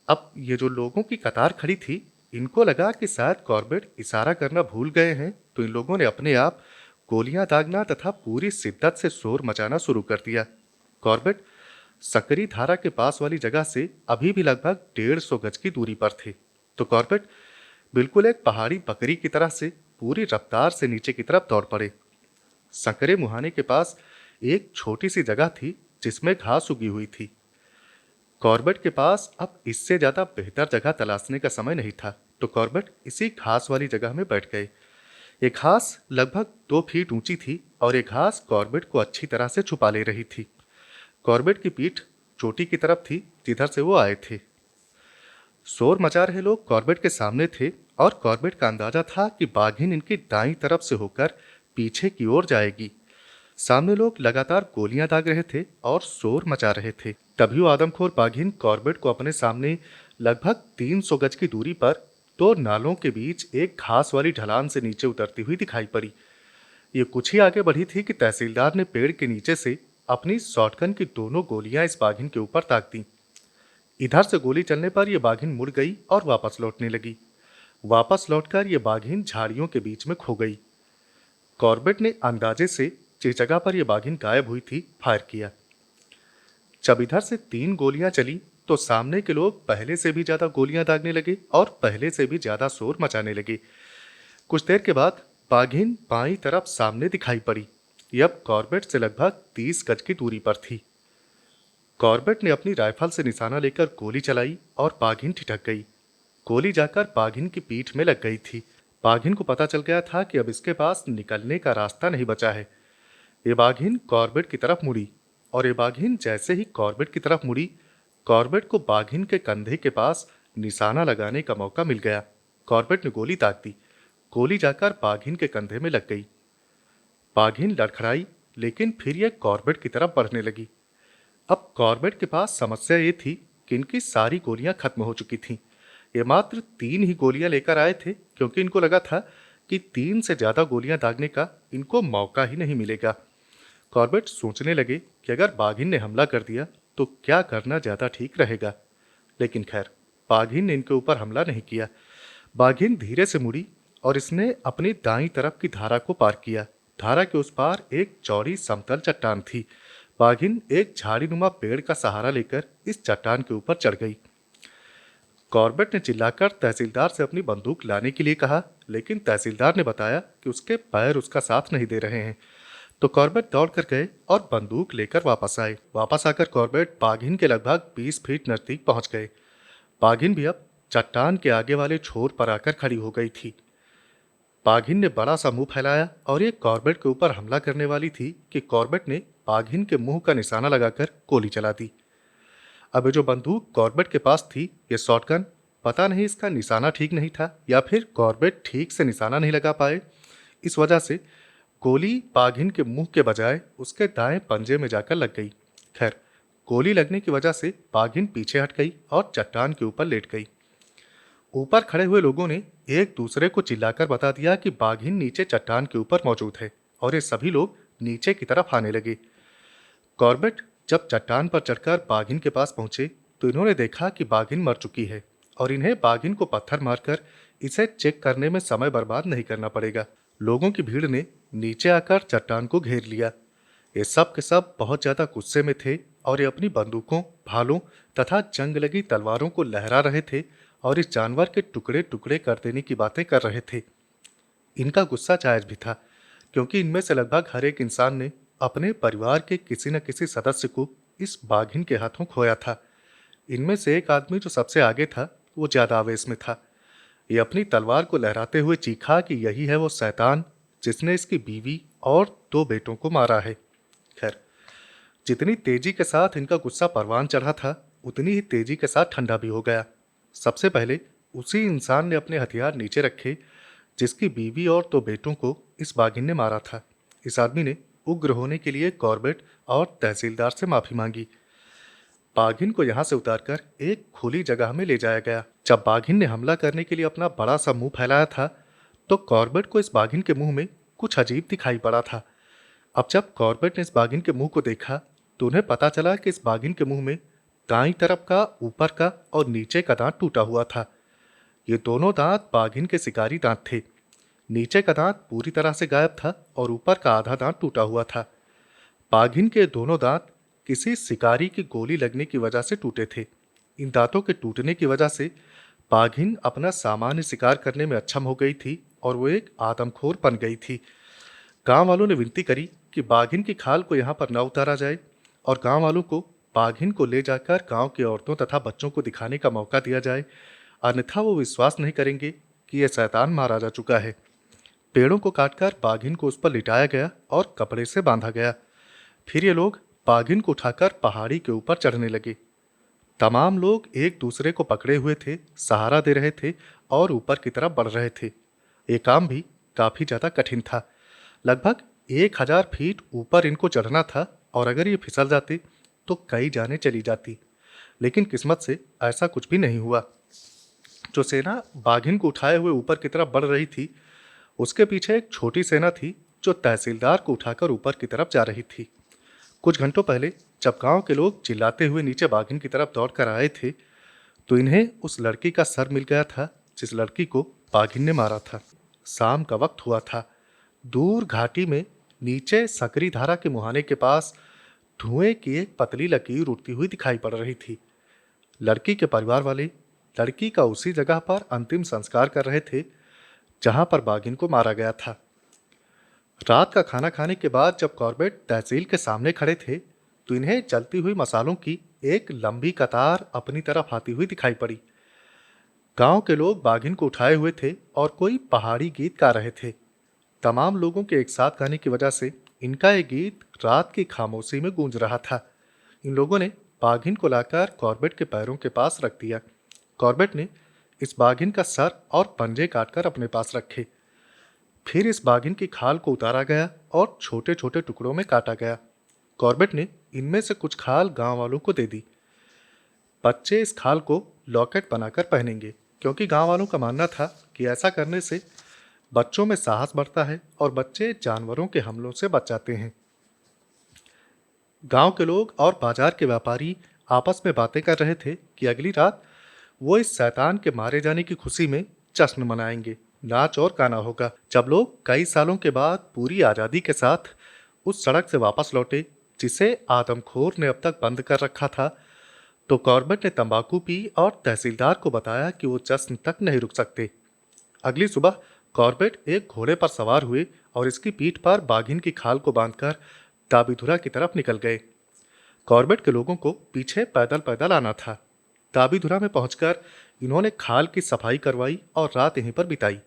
अब ये जो लोगों की कतार खड़ी थी, इनको लगा कि शायद कॉर्बेट इशारा करना भूल गए हैं, तो इन लोगों ने अपने आप गोलियां दागना तथा पूरी शिद्दत से शोर मचाना शुरू कर दिया। कॉर्बेट सकरी धारा के पास वाली जगह से अभी भी लगभग 150 गज की दूरी पर थे, तो कॉर्बेट बिल्कुल एक पहाड़ी बकरी की तरह से पूरी रफ्तार से नीचे की तरफ दौड़ पड़े। सकरे मुहाने के पास एक छोटी सी जगह थी जिसमें घास उगी हुई थी। कॉर्बेट के पास अब इससे ज्यादा बेहतर जगह तलाशने का समय नहीं था, तो कॉर्बेट इसी घास वाली जगह में बैठ गए। ये घास लगभग 2 फीट ऊंची थी और ये घास कॉर्बेट को अच्छी तरह से छुपा ले रही थी। कॉर्बेट की पीठ चोटी की तरफ थी जिधर से वो आए थे। शोर मचा रहे लोग कॉर्बेट के सामने थे और कॉर्बेट का अंदाजा था कि बाघिन इनकी दाईं तरफ से होकर पीछे की ओर जाएगी। सामने लोग लगातार गोलियां दाग रहे थे और शोर मचा रहे थे। तभी वो आदमखोर बाघिन कॉर्बेट को अपने सामने लगभग 300 गज की दूरी पर 2 नालों के बीच एक घास वाली ढलान से नीचे उतरती हुई दिखाई पड़ी। ये कुछ ही आगे बढ़ी थी कि तहसीलदार ने पेड़ के नीचे से अपनी शॉटगन की दोनों गोलियां इस बाघिन के ऊपर ताक दी। इधर से गोली चलने पर यह बाघिन मुड़ गई और वापस लौटने लगी। वापस लौटकर यह बाघिन झाड़ियों के बीच में खो गई। कॉर्बेट ने अंदाजे से जिस जगह पर यह बाघिन गायब हुई थी फायर किया। जब इधर से 3 गोलियां चली तो सामने के लोग पहले से भी ज्यादा गोलियां दागने लगे और पहले से भी ज्यादा शोर मचाने लगे। कुछ देर के बाद बाघिन बाईं तरफ सामने दिखाई पड़ी। यह अब कॉर्बेट से लगभग 30 गज की दूरी पर थी। कॉर्बेट ने अपनी राइफल से निशाना लेकर गोली चलाई और बाघिन ठिठक गई। गोली जाकर बाघिन की पीठ में लग गई थी। बाघिन को पता चल गया था कि अब इसके पास निकलने का रास्ता नहीं बचा है। ये बाघिन कॉर्बेट की तरफ मुड़ी और ये बाघिन जैसे ही कॉर्बेट की तरफ मुड़ी, कॉर्बेट को बाघिन के कंधे के पास निशाना लगाने का मौका मिल गया। कॉर्बेट ने गोली दाग दी। गोली जाकर बाघिन के कंधे में लग गई। बाघिन लड़खड़ाई, लेकिन फिर यह कॉर्बेट की तरफ बढ़ने लगी। अब कॉर्बेट के पास समस्या ये थी कि इनकी सारी गोलियां खत्म हो चुकी थीं। ये मात्र 3 ही गोलियां लेकर आए थे क्योंकि इनको लगा था कि 3 से ज्यादा गोलियां दागने का इनको मौका ही नहीं मिलेगा। कॉर्बेट सोचने लगे कि अगर बाघिन ने हमला कर दिया तो क्या करना ज्यादा ठीक रहेगा, लेकिन खैर बाघिन ने इनके ऊपर हमला नहीं किया। बाघिन धीरे से मुड़ी और इसने अपनी दाईं तरफ की धारा को पार किया। धारा के उस पार एक चौड़ी समतल चट्टान थी। बाघिन एक झाड़ीनुमा पेड़ का सहारा लेकर इस चट्टान के ऊपर चढ़ गई। कॉर्बेट ने चिल्लाकर तहसीलदार से अपनी बंदूक लाने के लिए कहा, लेकिन तहसीलदार ने बताया कि उसके पैर उसका साथ नहीं दे रहे हैं। तो कॉर्बेट दौड़ कर गए और बंदूक लेकर वापस आए। वापस आकर कॉर्बेट बाघिन के लगभग 20 फीट नजदीक पहुंच गए। बाघिन भी अब चट्टान के आगे वाले छोर पर आकर खड़ी हो गई थी। बाघिन ने बड़ा सा मुंह फैलाया और ये कॉर्बेट के ऊपर हमला करने वाली थी कि कॉर्बेट ने बाघिन के मुंह का निशाना लगाकर गोली चला दी। अब ये जो बंदूक कॉर्बेट के पास थी, ये शॉटगन, पता नहीं इसका निशाना ठीक नहीं था या फिर कॉर्बेट ठीक से निशाना नहीं लगा पाए। इस वजह से गोली बाघिन के मुंह के बजाय उसके दाएं पंजे में जाकर लग गई। खैर, गोली लगने की वजह से बाघिन पीछे हट गई और चट्टान के ऊपर लेट गई। ऊपर खड़े हुए लोगों ने एक दूसरे को चिल्लाकर बता दिया कि बाघिन नीचे चट्टान के ऊपर मौजूद है और ये सभी लोग नीचे की तरफ आने लगे। कॉर्बेट जब चट्टान पर चढ़कर बाघिन के पास पहुंचे तो इन्होंने देखा कि बाघिन मर चुकी है और इन्हें बाघिन को पत्थर मारकर इसे चेक करने में समय बर्बाद नहीं करना पड़ेगा। लोगों की भीड़ ने नीचे आकर चट्टान को घेर लिया। ये सब के सब बहुत ज्यादा गुस्से में थे और ये अपनी बंदूकों, भालों तथा जंग लगी तलवारों को लहरा रहे थे और इस जानवर के टुकड़े टुकड़े कर देने की बातें कर रहे थे। इनका गुस्सा जायज भी था क्योंकि इनमें से लगभग हर एक इंसान ने अपने परिवार के किसी न किसी सदस्य को इस बाघिन के हाथों खोया था। इनमें से एक आदमी जो सबसे आगे था, वो ज्यादा आवेश में था। ये अपनी तलवार को लहराते हुए चीखा कि यही है वो शैतान जिसने इसकी बीवी और 2 बेटों को मारा है। खैर, जितनी तेजी के साथ इनका गुस्सा परवान चढ़ा था, उतनी ही तेजी के साथ ठंडा भी हो गया। सबसे पहले उसी इंसान ने अपने हथियार नीचे रखे जिसकी बीवी और 2 बेटों को इस बाघिन ने मारा था। इस आदमी ने उग्र होने के लिए कॉर्बेट और तहसीलदार से माफी मांगी। बाघिन को यहाँ से उतारकर एक खुली जगह में ले जाया गया। जब बाघिन ने हमला करने के लिए अपना बड़ा सा मुंह फैलाया था, तो कॉर्बेट को इस बाघिन के मुंह में कुछ अजीब दिखाई पड़ा था। अब जब कॉर्बेट ने इस बाघिन के मुंह को देखा, तो उन्हें पता चला कि इस बाघिन के मुंह में दाईं तरफ का, ऊपर का और नीचे का दांत टूटा हुआ था। ये दोनों दांत बाघिन के शिकारी दांत थे। नीचे का दांत पूरी तरह से गायब था और ऊपर का आधा दांत टूटा हुआ था। बाघिन के दोनों दांत किसी शिकारी की गोली लगने की वजह से टूटे थे। इन दांतों के टूटने की वजह से बाघिन अपना सामान्य शिकार करने में अक्षम हो गई थी और वो एक आदमखोर बन गई थी। गांव वालों ने विनती करी कि बाघिन की खाल को यहाँ पर न उतारा जाए और गांव वालों को बाघिन को ले जाकर गांव की औरतों तथा बच्चों को दिखाने का मौका दिया जाए, अन्यथा वो विश्वास नहीं करेंगे कि यह शैतान मारा जा चुका है। पेड़ों को काटकर बाघिन को उस पर लिटाया गया और कपड़े से बांधा गया। फिर ये लोग बाघिन को उठाकर पहाड़ी के ऊपर चढ़ने लगे। तमाम लोग एक दूसरे को पकड़े हुए थे, सहारा दे रहे थे और ऊपर की तरफ बढ़ रहे थे। ये काम भी काफी ज्यादा कठिन था। लगभग 1000 फीट ऊपर इनको चढ़ना था और अगर ये फिसल जाते तो कई जानें चली जाती। लेकिन किस्मत से ऐसा कुछ भी नहीं हुआ। जो सेना बाघिन को उठाए हुए ऊपर की तरफ बढ़ रही थी, उसके पीछे एक छोटी सेना थी जो तहसीलदार को उठाकर ऊपर की तरफ जा रही थी। कुछ घंटों पहले जब गांव के लोग चिल्लाते हुए नीचे बाघिन की तरफ दौड़कर आए थे, तो इन्हें उस लड़की का सर मिल गया था जिस लड़की को बाघिन ने मारा था। शाम का वक्त हुआ था। दूर घाटी में नीचे सकरी धारा के मुहाने के पास धुएं की एक पतली लकीर उड़ती हुई दिखाई पड़ रही थी। लड़की के परिवार वाले लड़की का उसी जगह पर अंतिम संस्कार कर रहे थे जहां पर बाघिन को मारा गया था। रात का खाना खाने के बाद जब कॉर्बेट तहसील के सामने खड़े थे, तो इन्हें जलती हुई मसालों की एक लंबी कतार अपनी तरफ आती हुई दिखाई पड़ी। गांव के लोग बाघिन को उठाए हुए थे और कोई पहाड़ी गीत गा रहे थे। तमाम लोगों के एक साथ गाने की वजह से इनका ये गीत रात की खामोशी में गूंज रहा था। इन लोगों ने बाघिन को लाकर कॉर्बेट के पैरों के पास रख दिया। कॉर्बेट ने इस बाघिन का सर और पंजे काटकर अपने पास रखे। फिर इस बाघिन की खाल को उतारा गया और छोटे छोटे टुकड़ों में काटा गया। कॉर्बेट ने इनमें से कुछ खाल गांव वालों को दे दी। बच्चे इस खाल को लॉकेट बनाकर पहनेंगे, क्योंकि गांव वालों का मानना था कि ऐसा करने से बच्चों में साहस बढ़ता है और बच्चे जानवरों के हमलों से बच जाते हैं। गांव के लोग और बाजार के व्यापारी आपस में बातें कर रहे थे कि अगली रात वो इस शैतान के मारे जाने की खुशी में जश्न मनाएंगे। नाच और गाना होगा। जब लोग कई सालों के बाद पूरी आज़ादी के साथ उस सड़क से वापस लौटे जिसे आदमखोर ने अब तक बंद कर रखा था, तो कॉर्बेट ने तंबाकू पी और तहसीलदार को बताया कि वो जश्न तक नहीं रुक सकते। अगली सुबह कॉर्बेट एक घोड़े पर सवार हुए और इसकी पीठ पर बाघिन की खाल को बांधकर दाबीधुरा की तरफ निकल गए। कॉर्बेट के लोगों को पीछे पैदल पैदल आना था। दाबीधुरा में पहुंचकर इन्होंने खाल की सफाई करवाई और रात यहीं पर बिताई।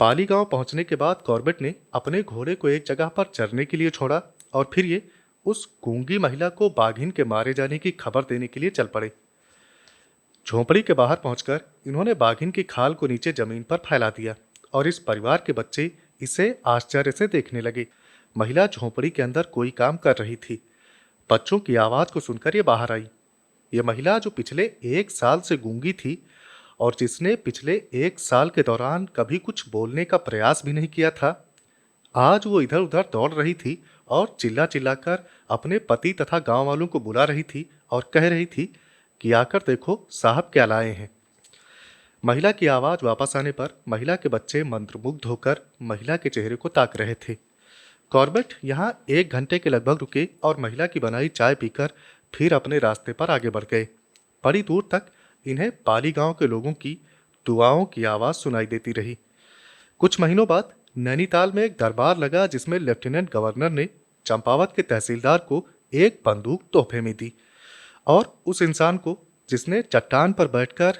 पाली गांव पहुंचने के बाद कॉर्बेट ने अपने घोड़े को एक जगह पर चरने के लिए छोड़ा और फिर ये उस गूंगी महिला को बाघिन के मारे जाने की खबर देने के लिए चल पड़े। झोंपड़ी के बाहर पहुंचकर इन्होंने बाघिन की खाल को नीचे जमीन पर फैला दिया और इस परिवार के बच्चे इसे आश्चर्य से देखने लगे। महिला झोंपड़ी के अंदर कोई काम कर रही थी। बच्चों की आवाज को सुनकर ये बाहर आई। ये महिला जो पिछले 1 साल से गूंगी थी और जिसने पिछले 1 साल के दौरान कभी कुछ बोलने का प्रयास भी नहीं किया था, आज वो इधर उधर दौड़ रही थी और चिल्ला चिल्लाकर अपने पति तथा गांव वालों को बुला रही थी और कह रही थी कि आकर देखो साहब क्या लाए हैं। महिला की आवाज वापस आने पर महिला के बच्चे मंत्रमुग्ध होकर महिला के चेहरे को ताक रहे थे। कॉर्बेट यहाँ 1 घंटे के लगभग रुके और महिला की बनाई चाय पीकर फिर अपने रास्ते पर आगे बढ़ गए। बड़ी दूर तक इन्हें पाली गांव के लोगों की दुआओं की आवाज सुनाई देती रही। कुछ महीनों बाद नैनीताल में एक दरबार लगा जिसमें लेफ्टिनेंट गवर्नर ने चंपावत के तहसीलदार को एक बंदूक तोहफे में दी और उस इंसान को जिसने चट्टान पर बैठकर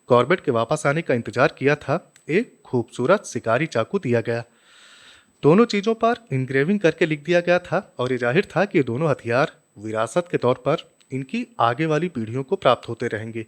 कॉर्बेट के वापस आने का इंतजार किया था, एक खूबसूरत शिकारी चाकू दिया गया। दोनों चीजों पर इंग्रेविंग करके लिख दिया गया था और ये जाहिर था कि ये दोनों हथियार विरासत के तौर पर इनकी आगे वाली पीढ़ियों को प्राप्त होते रहेंगे।